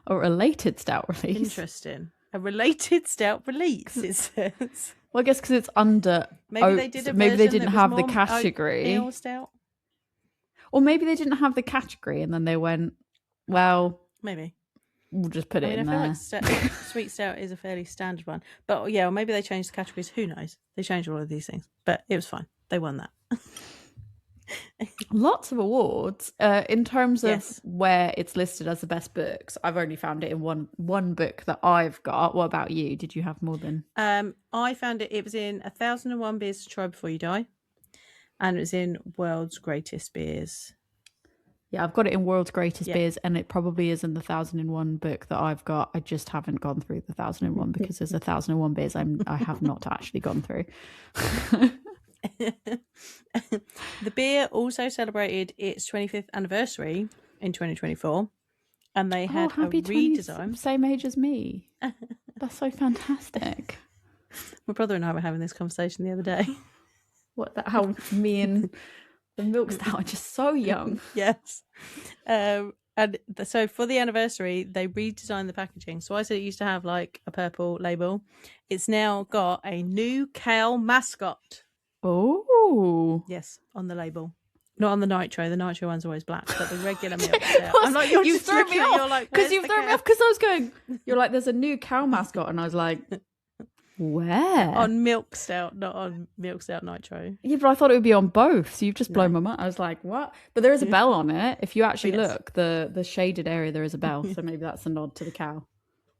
A related stout release? Interesting. A related stout release, it says. Well, I guess because it's under maybe they did maybe they didn't have the category. Oatmeal Stout. Or maybe they didn't have the category and then they went, well, maybe we'll just put it in there. I feel like Sweet Stout is a fairly standard one. But yeah, or maybe they changed the categories. Who knows? They changed all of these things. But it was fine. They won that. Lots of awards. In terms of where it's listed as the best books, I've only found it in one book that I've got. What about you? Did you have more than? I found it was in 1001 Beers to Try Before You Die. And it was in World's Greatest Beers. Yeah, I've got it in World's Greatest Beers, and it probably is in the 1001 book that I've got. I just haven't gone through the 1001 because there's 1001 beers I have not actually gone through. The beer also celebrated its 25th anniversary in 2024, and they had a redesign. Same age as me. That's so fantastic. My brother and I were having this conversation the other day. How me and the Milk Stout are just so young. Yes. And so for the anniversary, they redesigned the packaging. So I said it used to have like a purple label. It's now got a new cow mascot. Oh, Yes, on the label. Not on the Nitro. The Nitro one's always black, but the regular Milk Stout. I'm like, you threw me off. You're like, because you threw me off because I was going. You're like, there's a new cow mascot, and I was like, where? On Milk Stout, not on Milk Stout Nitro. Yeah, but I thought it would be on both. So you've just blown my mind. I was like, what? But there is a bell on it. If you actually look, the shaded area, there is a bell. So maybe that's a nod to the cow.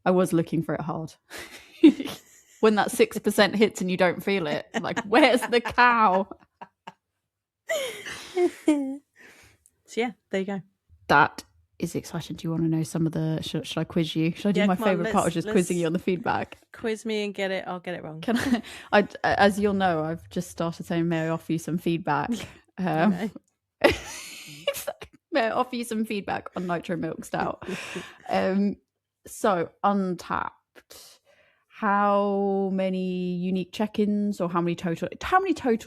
I was looking for it hard. When that 6% hits and you don't feel it, I'm like, where's the cow? So yeah, there you go. That is exciting. Do you want to know some of the... Should I quiz you? Should I do my favourite part of just quizzing you on the feedback? Quiz me and get it. I'll get it wrong. Can I as you'll know, I've just started saying, may I offer you some feedback? May I offer you some feedback on Nitro Milk Stout? So, Untappd. How many unique check-ins or how many total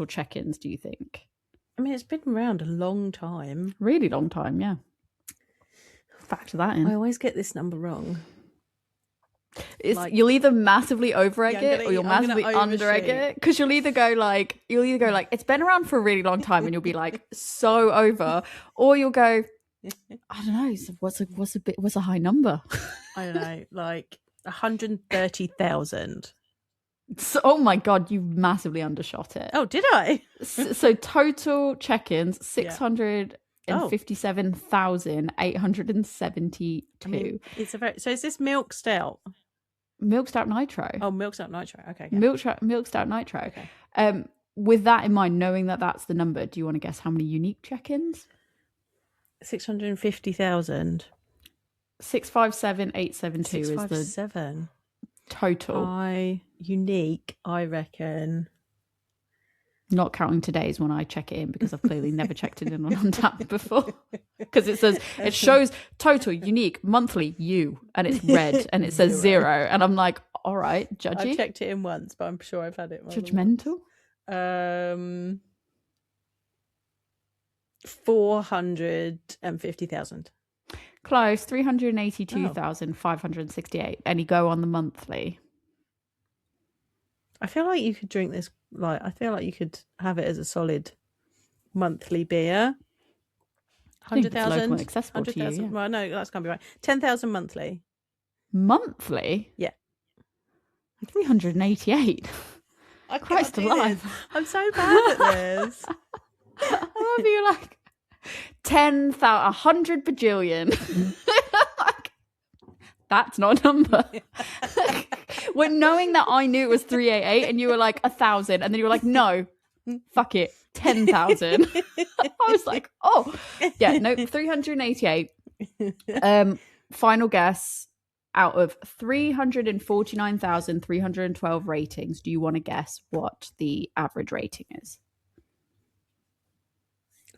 check-ins do you think? I mean, it's been around a long time. Really long time, yeah. Factor that in. I always get this number wrong. You'll either massively over-egg it or you'll massively under-egg it. Because you'll either go like, it's been around for a really long time and you'll be like so over, or you'll go, I don't know, what's a high number? I don't know, like 130,000. So, oh my god, you massively undershot it. Oh, did I? So total check-ins 657,872. I mean, so is this Milk Stout? Milk Stout Nitro. Oh, Milk Stout Nitro. Okay. Milk Stout Nitro. Okay. With that in mind, knowing that that's the number, do you want to guess how many unique check-ins? 650,000. 657,872 is the total. Unique, I reckon. Not counting today's when I check it in, because I've clearly never checked it in on Untappd before. Because it shows total unique monthly and it's red and it says 0. And I'm like, all right, judgy. I checked it in once, but I'm sure I've had it. Judgmental. 450,000. Close. 382,568. And you go on the monthly. I feel like you could drink this. I feel like you could have it as a solid monthly beer. 100,000. Accessible to you. Yeah. Well, no, that's can't be right. 10,000 monthly. Monthly? Yeah. 388. Christ alive. I'm so bad at this. I love you like 10,000, 100 bajillion. That's not a number. When knowing that I knew it was 388 and you were like 1,000 and then you were like, no, fuck it, 10,000. I was like, oh, yeah, no, 388. Final guess, out of 349,312 ratings, do you want to guess what the average rating is?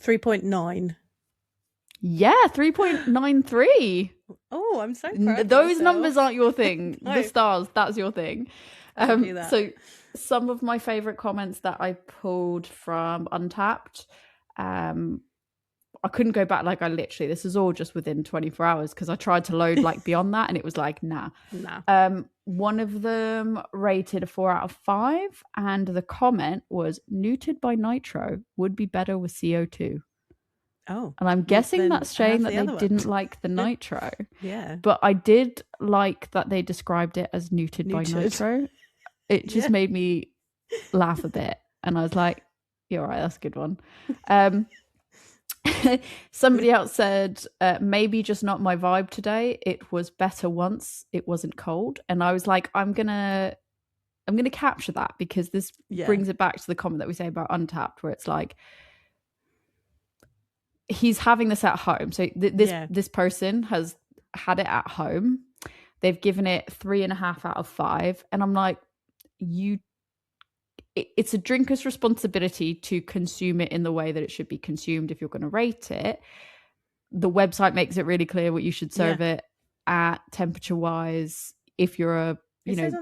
3.9. Yeah, 3.93. Oh, I'm so proud. Those numbers aren't your thing. No. The stars, that's your thing. So some of my favorite comments that I pulled from Untappd, I couldn't go back. Like, this is all just within 24 hours because I tried to load like beyond that and it was like, nah. One of them rated a 4 out of 5 and the comment was neutered by nitro would be better with CO2. Oh. And I'm guessing that's saying that they didn't like the nitro. Yeah. But I did like that they described it as neutered by nitro. It just made me laugh a bit. And I was like, you're right, that's a good one. Somebody else said, maybe just not my vibe today. It was better once it wasn't cold. And I was like, I'm gonna capture that because this brings it back to the comment that we say about Untappd, where it's like, he's having this at home. So this person has had it at home. They've given it 3.5 out of 5. And I'm like, it's a drinker's responsibility to consume it in the way that it should be consumed if you're going to rate it. The website makes it really clear what you should serve it at temperature wise. If you're there's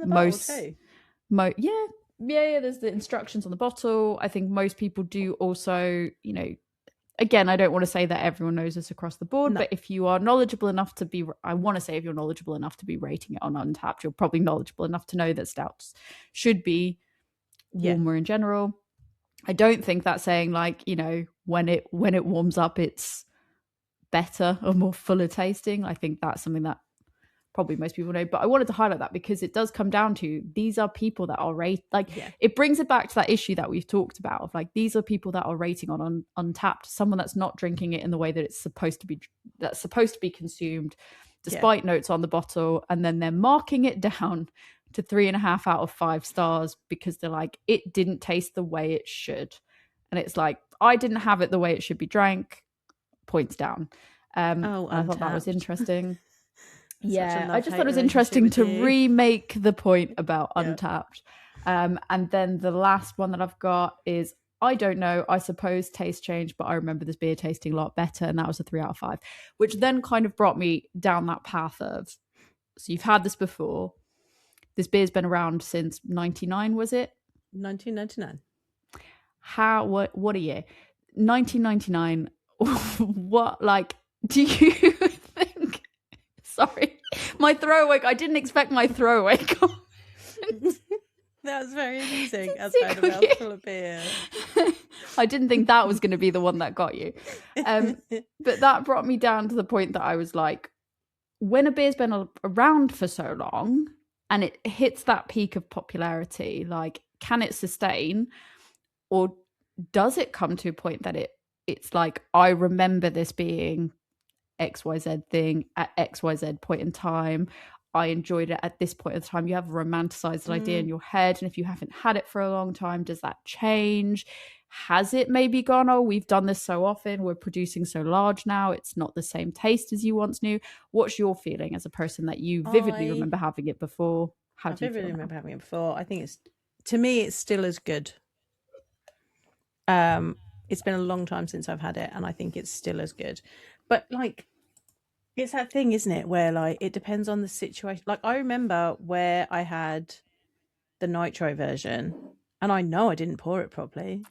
the instructions on the bottle. I think most people do also, again, I don't want to say that everyone knows this across the board, No. but if you are knowledgeable enough to be, I want to say if you're knowledgeable enough to be rating it on Untappd, you're probably knowledgeable enough to know that stouts should be warmer in general. I don't think that's saying like, you know, when it warms up, it's better or more fuller tasting. I think that's something that probably most people know, but I wanted to highlight that because it does come down to, these are people that are it brings it back to that issue that we've talked about of like, these are people that are rating on Untappd, someone that's not drinking it in the way that it's supposed to be consumed, despite notes on the bottle, and then they're marking it down to 3.5 out of 5 stars because they're like, it didn't taste the way it should. And it's like, I didn't have it the way it should be drank, points down. I thought that was interesting. Yeah, I just thought it was interesting to remake the point about Untappd. And then the last one that I've got is, I don't know, I suppose taste change, but I remember this beer tasting a lot better, and that was a 3 out of 5, which then kind of brought me down that path of, so you've had this before, this beer's been around since 99, was it? 1999. What a year. 1999, what, like, do you think, sorry, my throwaway, I didn't expect my throwaway comment. That was very amusing. Outside of a mouthful of beer. I didn't think that was going to be the one that got you. But that brought me down to the point that I was like, when a beer's been around for so long and it hits that peak of popularity, like, can it sustain, or does it come to a point that it's like, I remember this being XYZ thing at XYZ point in time, I enjoyed it at this point in time. You have a romanticized idea in your head, and if you haven't had it for a long time, does that change? Has it maybe gone, oh, we've done this so often, we're producing so large now, it's not the same taste as you once knew? What's your feeling as a person that you vividly remember having it before? How do you vividly remember having it before? I think to me it's still as good. It's been a long time since I've had it, and I think it's still as good. But like, it's that thing, isn't it, where like it depends on the situation. Like, I remember where I had the nitro version, and I know I didn't pour it properly.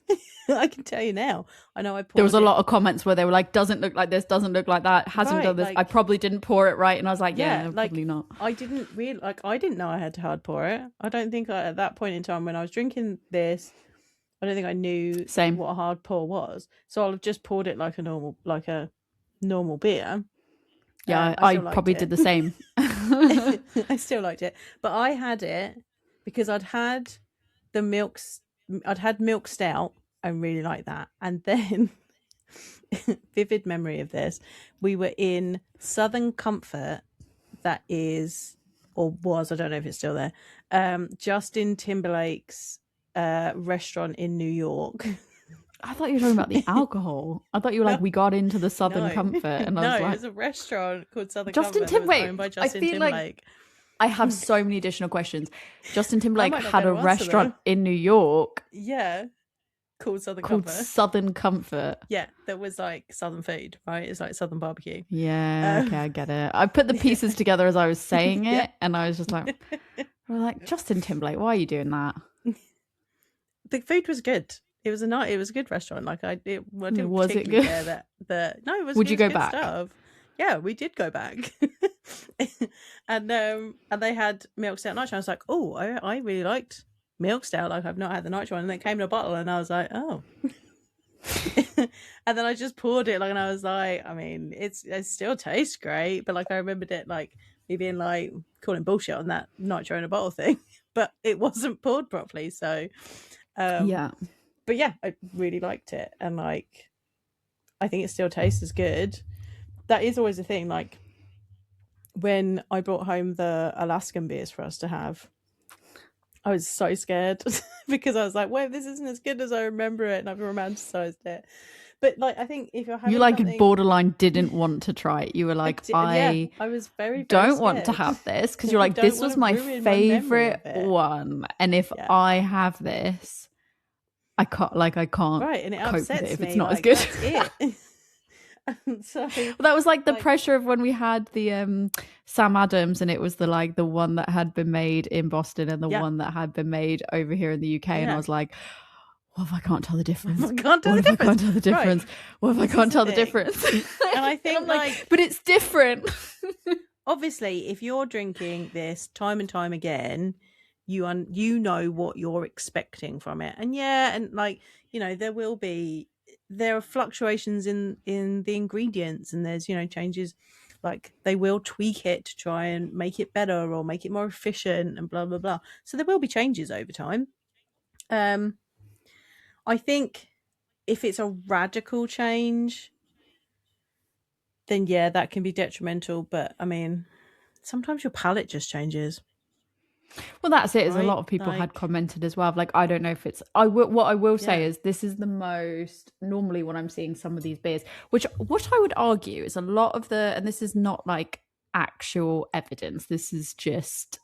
I can tell you now. I know I poured. There was a lot of comments where they were like, "Doesn't look like this. Doesn't look like that. Hasn't done this. Like, I probably didn't pour it right." And I was like, "Yeah, no, like, probably not." I didn't really I didn't know I had to hard pour it. I don't think at that point in time when I was drinking this, I don't think I knew what a hard pour was. So I'll have just poured it like a normal beer. Yeah, I probably did the same. I still liked it, but I had it because I'd had Milk Stout. I really liked that, and then vivid memory of this. We were in Southern Comfort, that is, or was, I don't know if it's still there. Justin Timberlake's restaurant in New York. I thought you were talking about the alcohol. I thought you were like, we got into the Southern Comfort, and I was like, it was a restaurant called Southern Justin Comfort. Timberlake. Owned by Justin Timberlake. Like I have so many additional questions. Justin Timberlake had a restaurant in New York. Yeah. Called Southern Comfort. Yeah, that was like Southern food, right? It's like Southern barbecue. Yeah, okay, I get it. I put the pieces together as I was saying it, and I was just like, Justin Timberlake, why are you doing that? The food was good. It was a good restaurant. Like was it good? No, it was. Would you go good back? Stuff. Yeah, we did go back. and they had Milk Stout Nitro. I was like, oh, I really liked Milk Stout. Like, I've not had the Nitro one, and it came in a bottle, and I was like, oh. And then I just poured it, like, and I was like, I mean, it still tastes great, but like I remembered it like me being like calling bullshit on that Nitro in a bottle thing, but it wasn't poured properly. So, yeah. But yeah, I really liked it, and like, I think it still tastes as good. That is always a thing. Like, when I brought home the Alaskan beers for us to have, I was so scared because I was like, "Wait, this isn't as good as I remember it," and I've romanticized it. But like, I think if you're having like borderline didn't want to try it. You were like, I was very don't scared. Want to have this because you're like, this was my favorite one, and if I have this, I can't right, and it cope upsets with it if me, it's not like, as good. That's it. So, that was like the pressure of when we had the Sam Adams, and it was the one that had been made in Boston and the one that had been made over here in the UK, and I was like, what if I can't tell the difference? I can't tell what the if I can't difference? tell the difference? Right. What if I can't tell the difference? And I think I'm like, but it's different. Obviously, if you're drinking this time and time again, you know what you're expecting from it. And yeah, and like, you know, there are fluctuations in the ingredients, and there's, you know, changes, like they will tweak it to try and make it better or make it more efficient and blah blah blah. So there will be changes over time. I think if it's a radical change, then yeah, that can be detrimental. But I mean, sometimes your palate just changes. Well, that's it. Is a Right? lot of people Like, had commented as well. Like, I don't know if it's. What I will say Yeah. is this is the most normally when I'm seeing some of these beers, which what I would argue is a lot of the, and this is not like actual evidence. This is just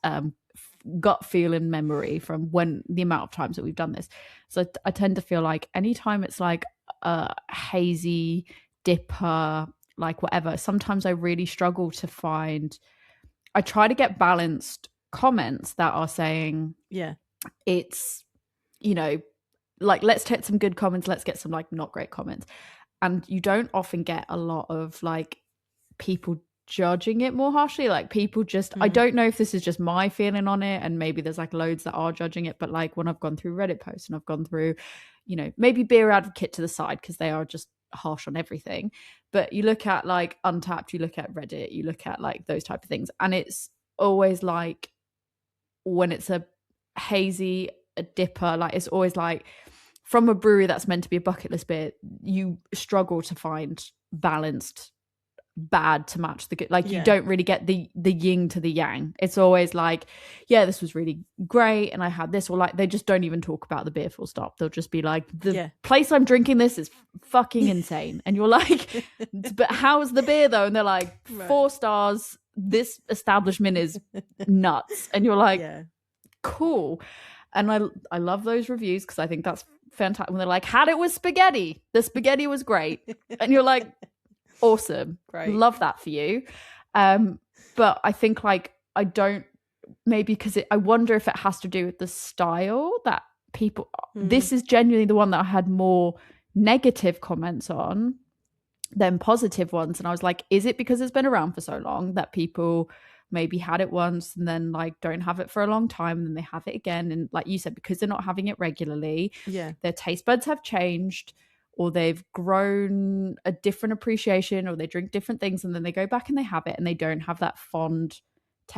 gut feel and memory from when the amount of times that we've done this. So I tend to feel like anytime it's like a hazy dipper, like whatever. Sometimes I really struggle to find. I try to get balanced comments that are saying Yeah. it's, you know, like let's take some good comments, let's get some like not great comments. And you don't often get a lot of like people judging it more harshly. Like people just, I don't know if this is just my feeling on it, and maybe there's like loads that are judging it, but like when I've gone through Reddit posts and I've gone through, you know, maybe Beer Advocate to the side because they are just harsh on everything. But you look at like Untappd, you look at Reddit, you look at like those type of things, and it's always like when it's a hazy, a dipper, like it's always like from a brewery that's meant to be a bucket list beer, you struggle to find balanced bad to match the good. Like you don't really get the yin to the yang. It's always like, yeah, this was really great and I had this, or like they just don't even talk about the beer full stop. They'll just be like, the place I'm drinking this is fucking insane. And you're like, but how's the beer though? And they're like, 4 stars, this establishment is nuts. And you're like, cool. And I love those reviews because I think that's fantastic. When they're like, had it with spaghetti, the spaghetti was great. And you're like, awesome. Great. Love that for you. But I think like I don't, maybe because I wonder if it has to do with the style that people, this is genuinely the one that I had more negative comments on than positive ones. And I was like, is it because it's been around for so long that people maybe had it once and then like don't have it for a long time and then they have it again? And like you said, because they're not having it regularly, their taste buds have changed, or they've grown a different appreciation, or they drink different things and then they go back and they have it and they don't have that fond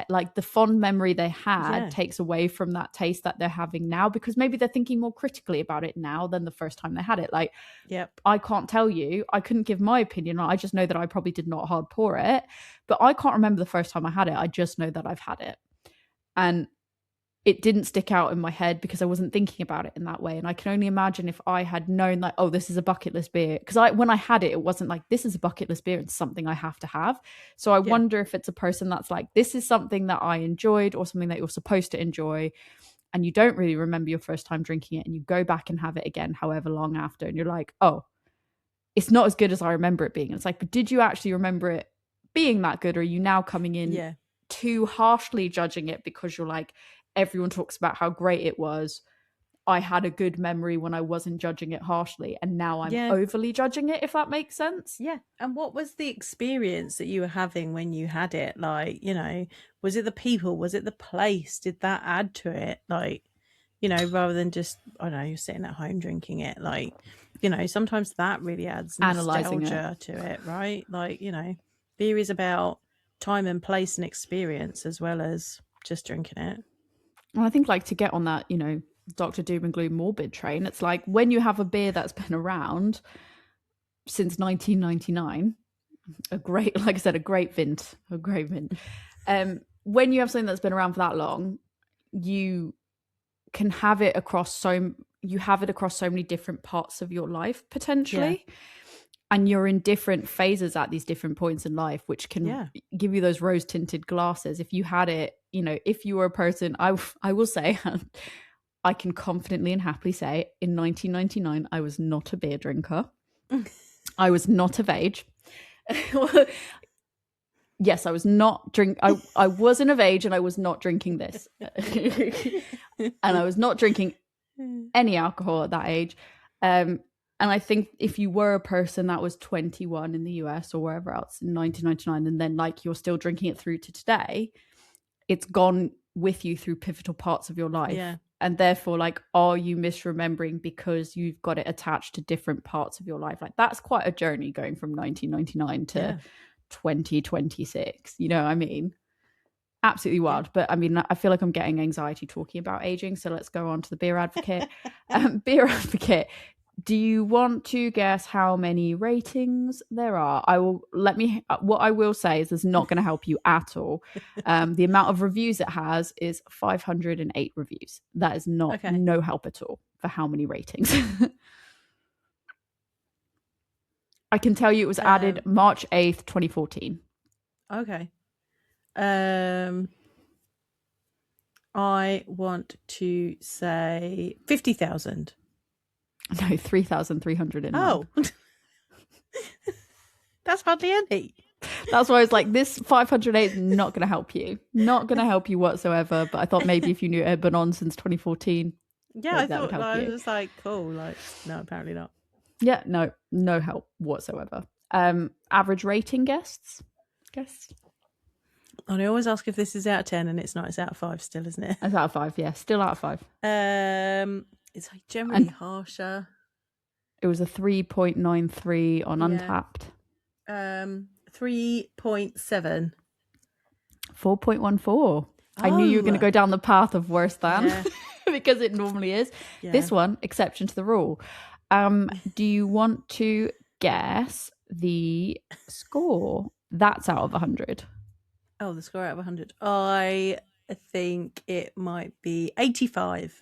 like the fond memory they had takes away from that taste that they're having now, because maybe they're thinking more critically about it now than the first time they had it. Like, I can't tell you, I couldn't give my opinion. I just know that I probably did not hard pour it, but I can't remember the first time I had it. I just know that I've had it. And it didn't stick out in my head because I wasn't thinking about it in that way. And I can only imagine if I had known like, oh, this is a bucket list beer. Because when I had it, it wasn't like, this is a bucket list beer. It's something I have to have. So I wonder if it's a person that's like, this is something that I enjoyed or something that you're supposed to enjoy. And you don't really remember your first time drinking it. And you go back and have it again, however long after. And you're like, oh, it's not as good as I remember it being. And it's like, but did you actually remember it being that good? Or are you now coming in too harshly judging it because you're like, everyone talks about how great it was. I had a good memory when I wasn't judging it harshly, and now I'm overly judging it, if that makes sense. Yeah. And what was the experience that you were having when you had it? Like, you know, was it the people? Was it the place? Did that add to it? Like, you know, rather than just, I don't know, you're sitting at home drinking it. Like, you know, sometimes that really adds nostalgia to it, right? Like, you know, beer is about time and place and experience as well as just drinking it. And I think like to get on that, you know, Dr. Doom and Gloom morbid train, it's like when you have a beer that's been around since 1999, a great, like I said, a great vint. When you have something that's been around for that long, you can have it across so many different parts of your life potentially. And you're in different phases at these different points in life, which can give you those rose tinted glasses. If you had it, you know, if you were a person, I will say, I can confidently and happily say in 1999, I was not a beer drinker. I was not of age. Yes, I was not I wasn't of age and I was not drinking this. And I was not drinking any alcohol at that age. And I think if you were a person that was 21 in the US or wherever else in 1999, and then like you're still drinking it through to today, it's gone with you through pivotal parts of your life. Yeah. And therefore, like, are you misremembering because you've got it attached to different parts of your life? Like, that's quite a journey going from 1999 to 2026. You know what I mean? Absolutely wild. But I mean, I feel like I'm getting anxiety talking about aging. So let's go on to the beer advocate. Beer advocate. Do you want to guess how many ratings there are? What I will say is it's not going to help you at all. The amount of reviews it has is 508 reviews. That is no help at all for how many ratings. I can tell you it was added March 8th, 2014. Okay. I want to say 50,000. No, 3,309. Oh. That's hardly any. That's why I was like, this 508 is not going to help you. Not going to help you whatsoever. But I thought maybe if you knew it had been on since 2014. Yeah, I thought I was just like, cool. Like, no, apparently not. Yeah, no help whatsoever. Average rating guests? And I always ask if this is out of 10, and it's not. It's out of 5 still, isn't it? It's out of 5, yeah. Still out of 5. It's like generally harsher. It was a 3.93 on Untappd. 3.7. 4.14. I knew you were going to go down the path of worse than, because it normally is. Yeah. This one, exception to the rule. Do you want to guess the score? That's out of 100. Oh, the score out of 100. I think it might be 85.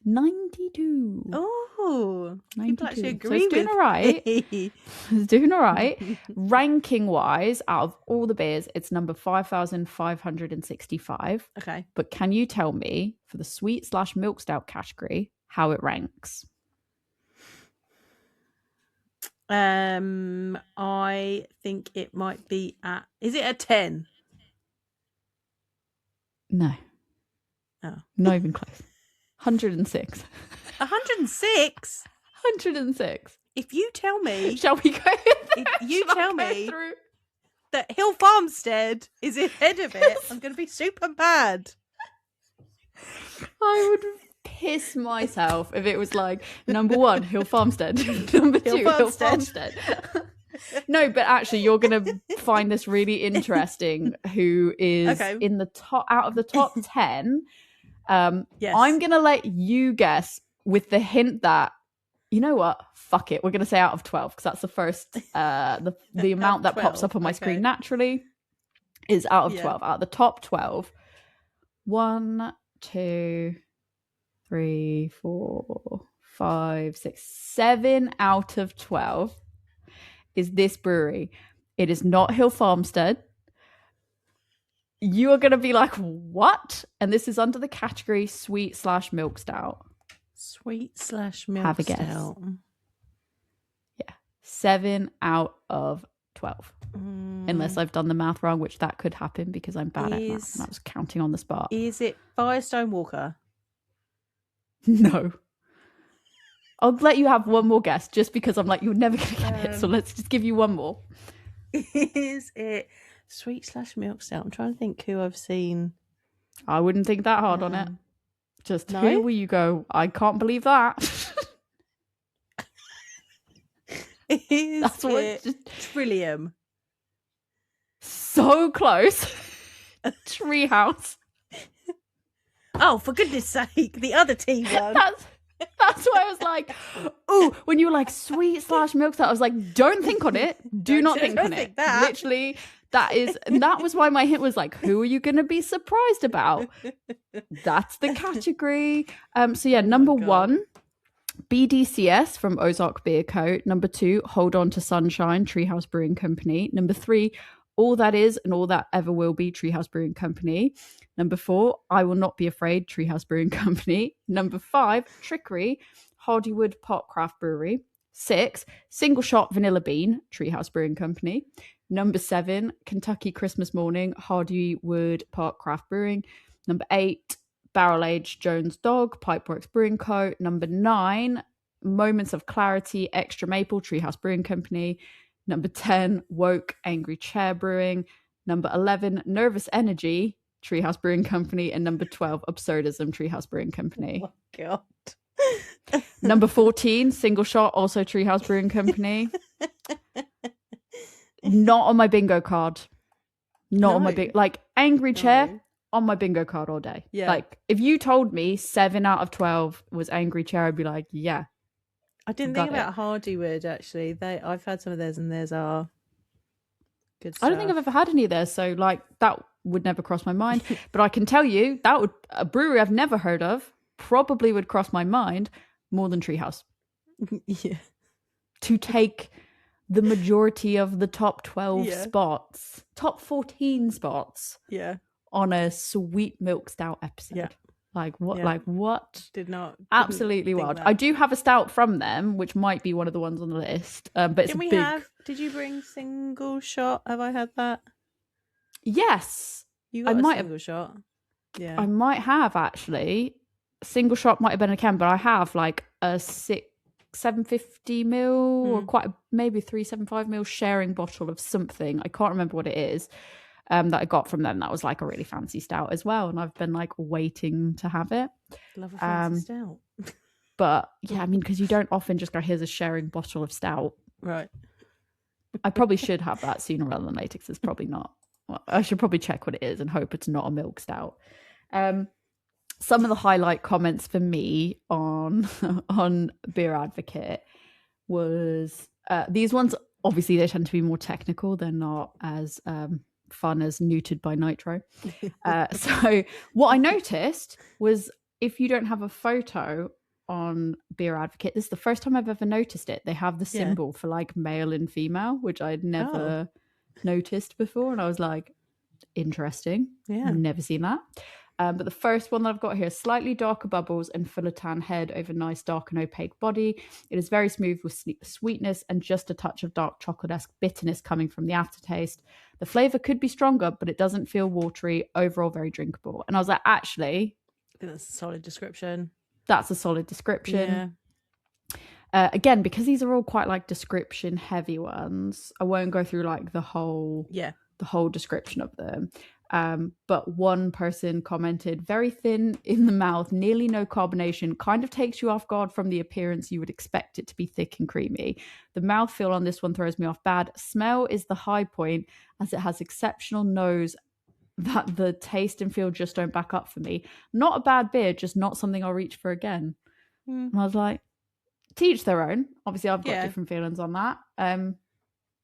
92. Oh, 92. people actually agree so it's doing all right. It's doing all right. Ranking wise, out of all the beers, it's number 5,565. Okay. But can you tell me, for the sweet/milk stout category, how it ranks? I think it might be at. Is it a 10? No. Oh. Not even close. 106. 106? 106. If you tell me... Shall we go? If you tell me that Hill Farmstead is ahead of it, I'm going to be super mad. I would piss myself if it was like, number 1, Hill Farmstead. Number 2, Hill Farmstead. No, but actually, you're going to find this really interesting. Who is in the top out of the top 10? Yes. I'm going to let you guess with the hint that, you know what? Fuck it. We're going to say out of 12 because that's the first, the amount that 12. Pops up on my screen naturally is out of 12. Out of the top 12. 1, 2, 3, 4, 5, 6, 7 out of 12 is this brewery. It is not Hill Farmstead. You are going to be like, what? And this is under the category sweet/milk stout. Sweet/milk Have a guess. stout. Yeah. 7 out of 12. Unless I've done the math wrong, which that could happen because I'm bad at math and I was counting on the spot. Is it Firestone Walker? No. I'll let you have one more guess just because I'm like, you're never going to get it. So let's just give you one more. Is it sweet/milk stout? I'm trying to think who I've seen. I wouldn't think that hard on it. Just who will you go? I can't believe that. That's what it Trillium. So close. Treehouse. Oh, for goodness sake, the other tea one. That's why I was like, oh, when you were like sweet/milk stout, I was like, don't think on it. Do not think on it. That. Literally, that was why my hint was like, who are you going to be surprised about? That's the category. So yeah, number 1, BDCS from Ozark Beer Co. Number 2, Hold On to Sunshine, Treehouse Brewing Company. Number 3, All That Is and All That Ever Will Be, Treehouse Brewing Company. Number 4, I Will Not Be Afraid, Treehouse Brewing Company. Number 5, Trickery, Hardywood Pot Craft Brewery. 6, Single Shot Vanilla Bean, Treehouse Brewing Company. Number 7, Kentucky Christmas Morning, Hardywood Pot Craft Brewing. Number 8, Barrel Aged Jones Dog, Pipeworks Brewing Co. Number 9, Moments of Clarity, Extra Maple, Treehouse Brewing Company. Number 10, Woke, Angry Chair Brewing. Number 11, Nervous Energy, Treehouse Brewing Company. And number 12, Absurdism, Treehouse Brewing Company. Oh my God. Number 14, Single Shot, also Treehouse Brewing Company. Not on my bingo card. Not on my big, like, Angry Chair on my bingo card all day. Yeah. Like, if you told me 7 out of 12 was Angry Chair, I'd be like, yeah. I didn't think about Hardywood, actually. I've had some of theirs, and theirs are good stuff. I don't think I've ever had any of theirs, so, like, that would never cross my mind. But I can tell you, that would, a brewery I've never heard of probably would cross my mind more than Treehouse. Yeah. To take the majority of the top 12 spots, top 14 spots. Yeah. On a sweet milk stout episode. Yeah. Like what? Yeah. Like what? Absolutely wild. That. I do have a stout from them, which might be one of the ones on the list. But it's Did you bring Single Shot? Have I had that? Yes. You got a Single Shot? Yeah. I might have, actually. Single Shot might have been a can, but I have like a 750 ml or maybe 375 ml sharing bottle of something. I can't remember what it is. That I got from them. That was like a really fancy stout as well, and I've been like waiting to have it. Love a fancy stout. But yeah, I mean, because you don't often just go, here's a sharing bottle of stout. Right. I probably should have that sooner rather than later, because it's probably not. Well, I should probably check what it is and hope it's not a milk stout. Some of the highlight comments for me on Beer Advocate was these ones. Obviously, they tend to be more technical. They're not as fun as Neutered by Nitro. So what I noticed was, if you don't have a photo on Beer Advocate, this is the first time I've ever noticed it. They have the symbol for like male and female, which I'd never noticed before, and I was like, interesting. Yeah, I've never seen that. But the first one that I've got here is slightly darker bubbles and fuller tan head over nice dark and opaque body. It is very smooth with sweetness and just a touch of dark chocolate-esque bitterness coming from the aftertaste. The flavour could be stronger, but it doesn't feel watery. Overall, very drinkable. And I was like, actually, I think that's a solid description. That's a solid description. Yeah. Again, because these are all quite like description heavy ones, I won't go through like the whole description of them. But one person commented, very thin in the mouth, nearly no carbonation, kind of takes you off guard from the appearance. You would expect it to be thick and creamy. The mouthfeel on this one throws me off bad. Smell is the high point, as it has exceptional nose that the taste and feel just don't back up for me. Not a bad beer, just not something I'll reach for again. And I was like, to each their own. Obviously, I've got different feelings on that.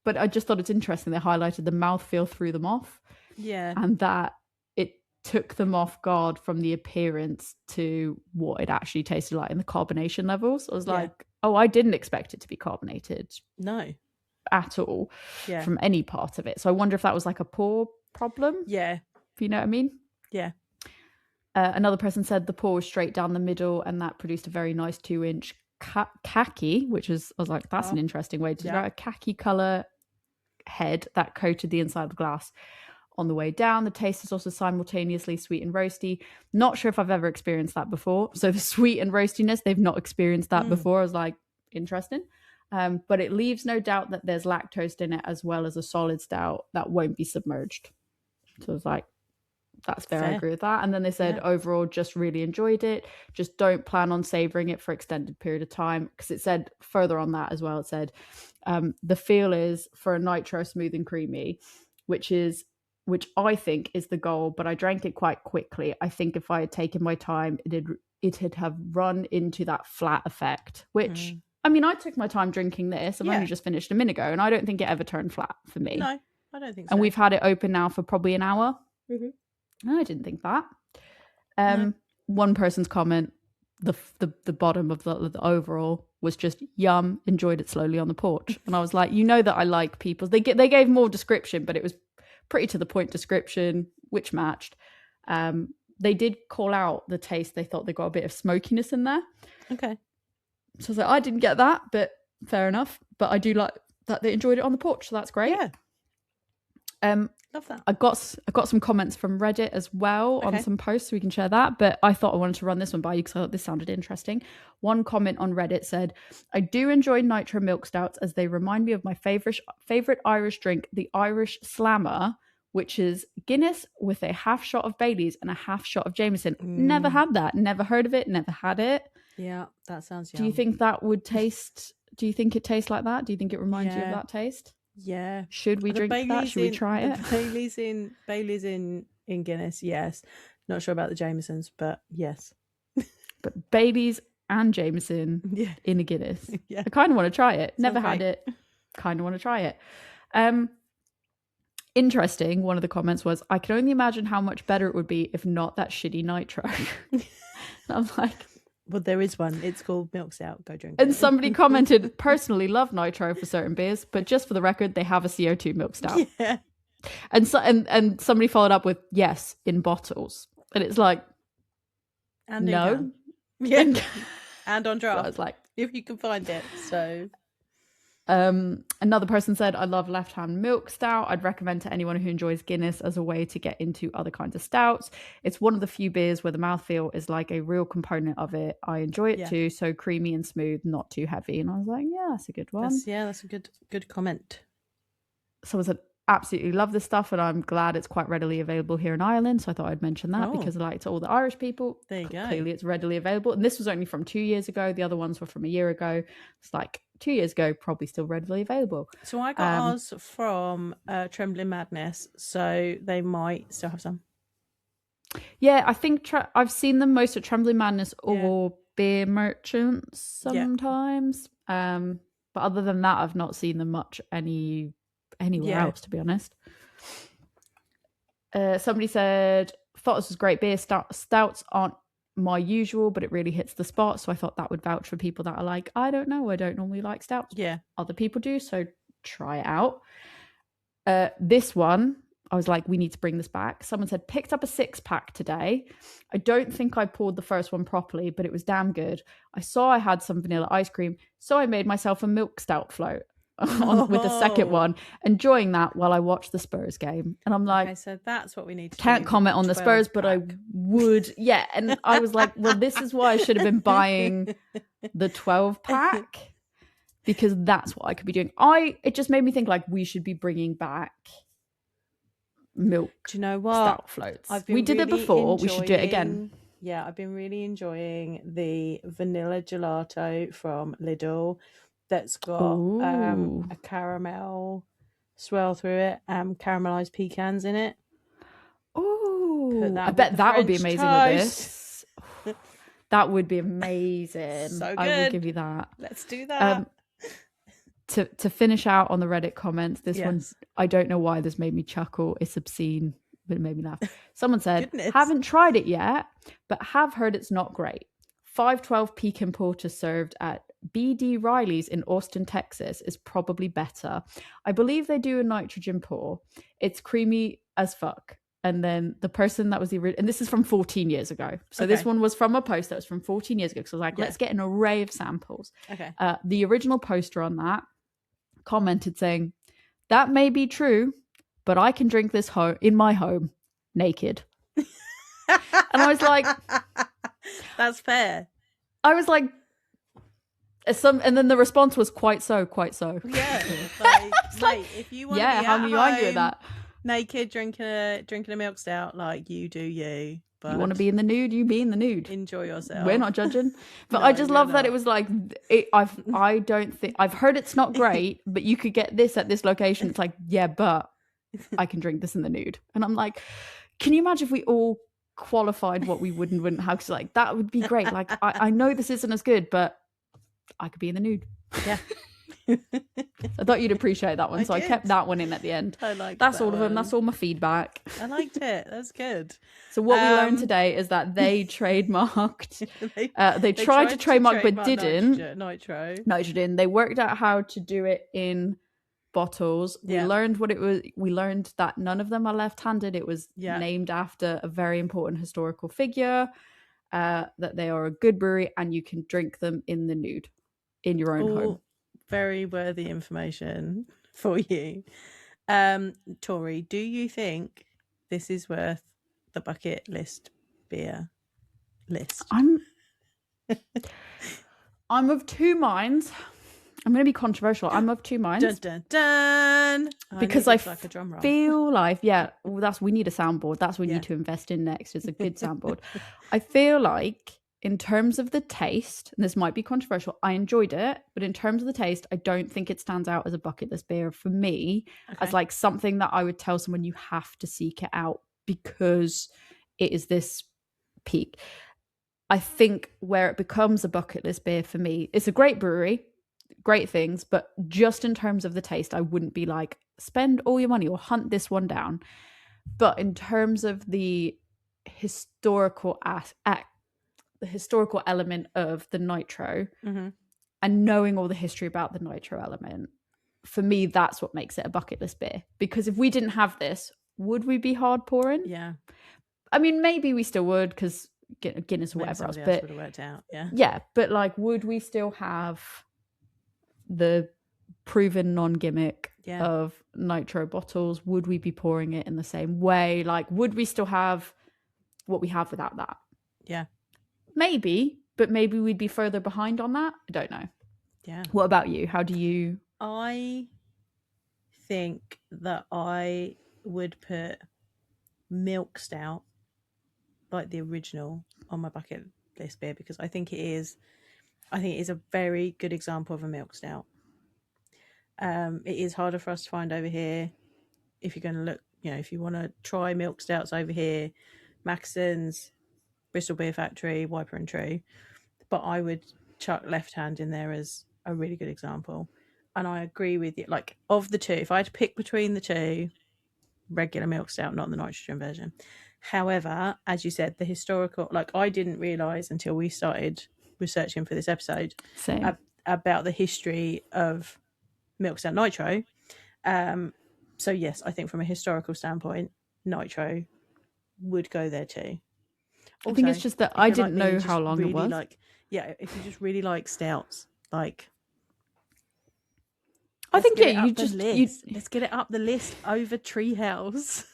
But I just thought it's interesting. They highlighted the mouthfeel threw them off. Yeah. And that it took them off guard from the appearance to what it actually tasted like in the carbonation levels. I was like, oh, I didn't expect it to be carbonated. No. At all. Yeah. From any part of it. So I wonder if that was like a pour problem. Yeah. If you know what I mean? Yeah. Another person said the pour was straight down the middle, and that produced a very nice 2-inch khaki, which is, I was like, that's an interesting way to describe a khaki colour head that coated the inside of the glass. On the way down, the taste is also simultaneously sweet and roasty. Not sure if I've ever experienced that before. So the sweet and roastiness, they've not experienced that before. I was like, interesting. But it leaves no doubt that there's lactose in it, as well as a solid stout that won't be submerged. So I was like, that's fair. I agree with that. And then they said, overall, just really enjoyed it. Just don't plan on savouring it for extended period of time. Because it said further on that as well, it said, the feel is for a nitro smooth and creamy, which I think is the goal, but I drank it quite quickly. I think if I had taken my time, it'd have run into that flat effect, which, I mean, I took my time drinking this. I've only just finished a minute ago, and I don't think it ever turned flat for me. No, I don't think so. And we've had it open now for probably an hour. No, I didn't think that. One person's comment, the bottom of the overall was just yum, enjoyed it slowly on the porch. And I was like, you know that I like people's. They gave more description, but it was pretty to the point description, which matched. They did call out the taste. They thought they got a bit of smokiness in there. Okay. So I was like, I didn't get that, but fair enough. But I do like that they enjoyed it on the porch, so that's great. Love that. I got some comments from Reddit as well on some posts, so we can share that. But I thought I wanted to run this one by you because I thought this sounded interesting. One comment on Reddit said, "I do enjoy Nitro milk stouts as they remind me of my favorite Irish drink, the Irish Slammer, which is Guinness with a half shot of Baileys and a half shot of Jameson." Never had that. Never heard of it. Never had it. Yeah, that sounds yum. Do you think that would taste? Do you think it tastes like that? Do you think it reminds you of that taste? Yeah. Should we drink that? Should we try it? Baileys in Guinness, yes. Not sure about the Jamesons, but yes. But Baileys and Jameson in a Guinness. Yeah. I kind of want to try it. Never had it. Kind of want to try it. Interesting. One of the comments was, "I can only imagine how much better it would be if not that shitty nitro." And I'm like, well, there is one. It's called Milk Stout. Go drink and it. somebody commented, "Personally love nitro for certain beers, but just for the record, they have a CO2 milk stout." Yeah. And somebody followed up with, "Yes, in bottles." And it's like, and no. Yeah. And on draft. So I was like, if you can find it. So another person said, "I love Left Hand milk stout. I'd recommend to anyone who enjoys Guinness as a way to get into other kinds of stouts. It's one of the few beers where the mouthfeel is like a real component of it. I enjoy it too. So creamy and smooth, not too heavy." And I was like, yeah, that's a good one. That's a good comment. Someone said, "Absolutely love this stuff, and I'm glad it's quite readily available here in Ireland." So I thought I'd mention that because I like to all the Irish people. There you go. Clearly it's readily available. And this was only from 2 years ago. The other ones were from a year ago. It's like 2 years ago, probably still readily available. So I got ours from Trembling Madness, so they might still have some. Yeah, I think I've seen them most at Trembling Madness or Beer Merchants sometimes. But other than that, I've not seen them much anywhere else, to be honest. Somebody said, "Thought this was great beer. Stouts aren't my usual, but it really hits the spot." So I thought that would vouch for people that are like, "I don't know, I don't normally like stouts." Yeah. Other people do, so try it out. This one, I was like, we need to bring this back. Someone said, "Picked up a 6-pack today. I don't think I poured the first one properly, but it was damn good. I saw I had some vanilla ice cream, so I made myself a milk stout float with the second one, enjoying that while I watched the Spurs game." And I'm like, okay, so that's what we need to can't comment on the Spurs, but I would. Yeah. And I was like, well, this is why I should have been buying the 12-pack, because that's what I could be doing. It just made me think like we should be bringing back milk. Do you know what? Stout floats. We did it before. We should do it again. Yeah, I've been really enjoying the vanilla gelato from Lidl. That's got a caramel swirl through it, caramelized pecans in it. Oh, I bet that would be amazing with this. That would be amazing. So good. I will give you that. Let's do that. To finish out on the Reddit comments, this one's, I don't know why this made me chuckle. It's obscene, but it made me laugh. Someone said, "Haven't tried it yet, but have heard it's not great. 512 pecan porter served at BD Riley's in Austin, Texas is probably better. I believe they do a nitrogen pour. It's creamy as fuck." And then the person that was the original, and this is from 14 years ago. So this one was from a post that was from 14 years ago. So I was like, let's get an array of samples. Okay. The original poster on that commented saying, "That may be true, but I can drink this in my home naked." And I was like, that's fair. I was like, and then the response was quite so. Yeah. Like, if you want to be how do you argue with that? Naked drinking a milk stout, like, you do you. But you want to be in the nude, you be in the nude. Enjoy yourself. We're not judging. But I just love that it was like, I don't think, I've heard it's not great, but you could get this at this location. It's like, yeah, but I can drink this in the nude. And I'm like, can you imagine if we all qualified what we would and wouldn't have? Cause like, that would be great. Like, I know this isn't as good, but I could be in the nude. Yeah. I thought you'd appreciate that one, so I kept that one in at the end. I like that's that all of them. one. That's all my feedback. I liked it. That's good. So what we learned today is that they trademarked. They tried to trademark but didn't. Nitrogen. They worked out how to do it in bottles. We learned what it was. We learned that none of them are left-handed. It was named after a very important historical figure. That they are a good brewery and you can drink them in the nude, in your own home. Very worthy information for you. Tori, do you think this is worth the bucket list beer list? I'm of two minds. I'm going to be controversial. I'm of two minds. Dun, dun, dun. Because I like a drum roll. Feel like, we need a soundboard. That's what we need to invest in next, is a good soundboard. I feel like in terms of the taste, and this might be controversial, I enjoyed it, but in terms of the taste, I don't think it stands out as a bucket list beer for me, as like something that I would tell someone you have to seek it out because it is this peak. I think where it becomes a bucket list beer for me, it's a great brewery, great things, but just in terms of the taste, I wouldn't be like, spend all your money or hunt this one down. But in terms of the historical element of the nitro, and knowing all the history about the nitro element, for me, that's what makes it a bucket list beer. Because if we didn't have this, would we be hard pouring? Yeah. I mean, maybe we still would, because Guinness or whatever else, but would have worked out. Yeah, but like, would we still have the proven non-gimmick of nitro bottles? Would we be pouring it in the same way? Like, would we still have what we have without that? Yeah, maybe, but maybe we'd be further behind on that. I don't know. Yeah. What about you? How do you? I think that I would put Milk Stout, like the original, on my bucket list beer, because I think it is a very good example of a milk stout. It is harder for us to find over here. If you're going to look, if you want to try milk stouts over here, Maxson's, Bristol Beer Factory, Wiper and True, but I would chuck Left Hand in there as a really good example. And I agree with you. Like, of the two, if I had to pick between the two, regular milk stout, not the nitrogen version. However, as you said, the historical, like, I didn't realise until we started researching for this episode about the history of Milk Stout Nitro. So yes, I think from a historical standpoint, Nitro would go there too. Also, I think it's just that I didn't know how long it was. If you just really like stouts, like, I think let's get it up the list over Treehouse.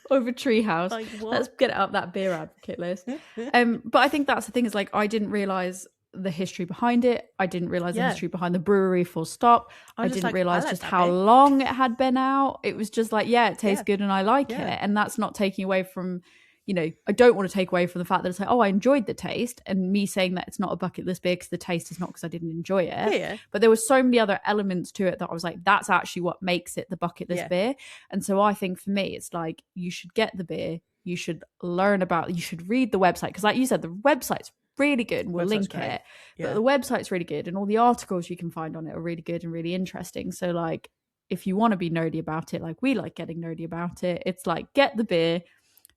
Like, let's get it up that beer advocate list. But I think that's the thing, is like, I didn't realize the history behind it. I didn't realize the history behind the brewery, full stop. I didn't realize just how long it had been out. It was just like, it tastes good and I like it. And that's not taking away from, I don't want to take away from the fact that it's like, oh, I enjoyed the taste, and me saying that it's not a bucket list beer because the taste is not because I didn't enjoy it. But there were so many other elements to it that I was like, that's actually what makes it the bucket list beer. And so I think for me, it's like, you should get the beer, you should learn about it, you should read the website, because like you said, the website's really good, and we'll link it. But the website's really good, and all the articles you can find on it are really good and really interesting. So like, if you want to be nerdy about it, like we like getting nerdy about it, it's like, get the beer,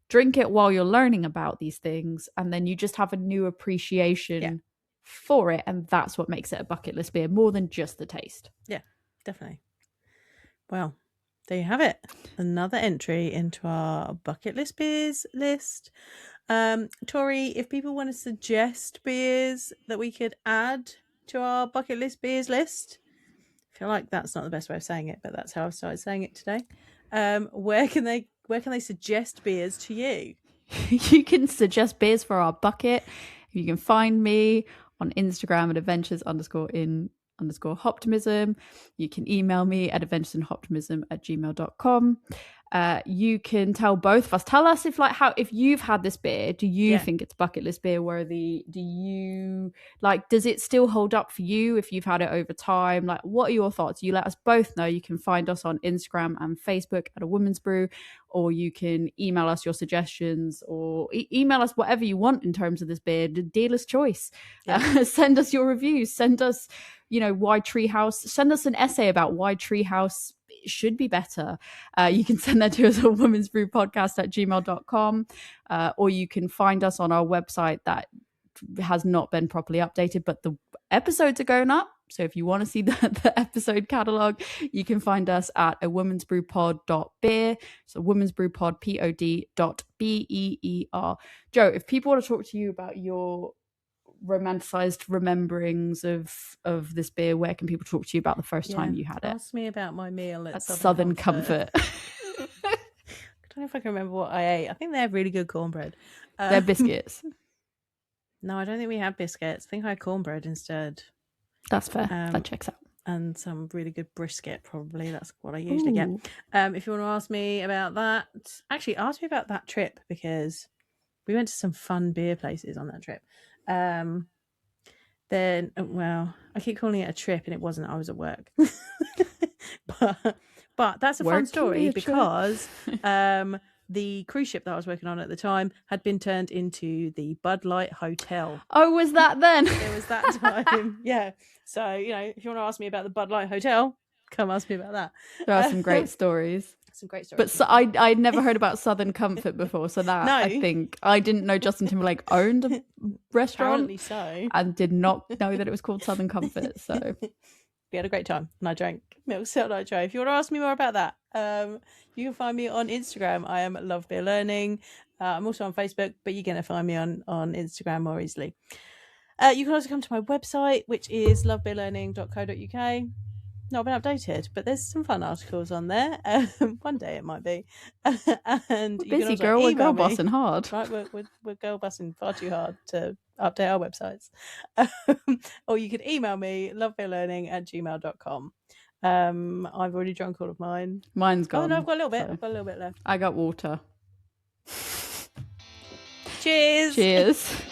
drink it while you're learning about these things, and then you just have a new appreciation for it, and that's what makes it a bucket list beer, more than just the taste. Yeah, definitely. Well, there you have it, another entry into our bucket list beers list. Tori, if people want to suggest beers that we could add to our bucket list beers list, I feel like that's not the best way of saying it, but that's how I've started saying it today. Where can they suggest beers to you? You can suggest beers for our bucket. You can find me on Instagram at adventures_in_hoptimism. You can email me at adventuresinhoptimism@gmail.com. You can tell both of us. Tell us if you've had this beer, do you think it's bucket list beer worthy? Do you does it still hold up for you if you've had it over time? Like, what are your thoughts? You let us both know. You can find us on Instagram and Facebook at A Woman's Brew, or you can email us your suggestions, or email us whatever you want in terms of this beer. The dealer's choice. Send us your reviews. Send us, why Treehouse. Send us an essay about why Treehouse should be better. You can send that to us at womansbrewpodcast@gmail.com, or you can find us on our website that has not been properly updated, but the episodes are going up. So if you want to see the episode catalog, you can find us at a womansbrewpod.beer. So womansbrewpod, pod.beer. Joe, if people want to talk to you about your romanticized rememberings of this beer, where can people talk to you about the first time you had it? Ask me about my meal at Southern Comfort. I don't know if I can remember what I ate. I think they have really good cornbread. They're biscuits. No, I don't think we had biscuits. I think I had cornbread instead. That's fair. That checks out. And some really good brisket, probably. That's what I usually get. If you want to ask me about that, actually ask me about that trip, because we went to some fun beer places on that trip. Then, well, I keep calling it a trip, and it wasn't. I was at work. but that's a fun story, because the cruise ship that I was working on at the time had been turned into the Bud Light Hotel. Oh, was that then? It was that time. Yeah. So, you know, if you want to ask me about the Bud Light Hotel, come ask me about that. There are some great stories. Some great stories. But so, I'd never heard about Southern Comfort before. So that, I think, I didn't know Justin Timberlake owned a restaurant. Apparently so. And did not know that it was called Southern Comfort. So we had a great time, and I drank Milk Stout Nitro. If you want to ask me more about that, you can find me on Instagram. I am Love Beer Learning. I'm also on Facebook, but you're going to find me on Instagram more easily. You can also come to my website, which is lovebeerlearning.co.uk. Not been updated, but there's some fun articles on there. One day it might be. And you busy can girl, we're girl me. bossing hard. Right, we're girl bossing far too hard to update our websites. Or you can email me, lovebeerlearning@gmail.com. I've already drunk all of mine. Mine's gone. Oh no, I've got a little bit. I've got a little bit left. I got water. Cheers. Cheers.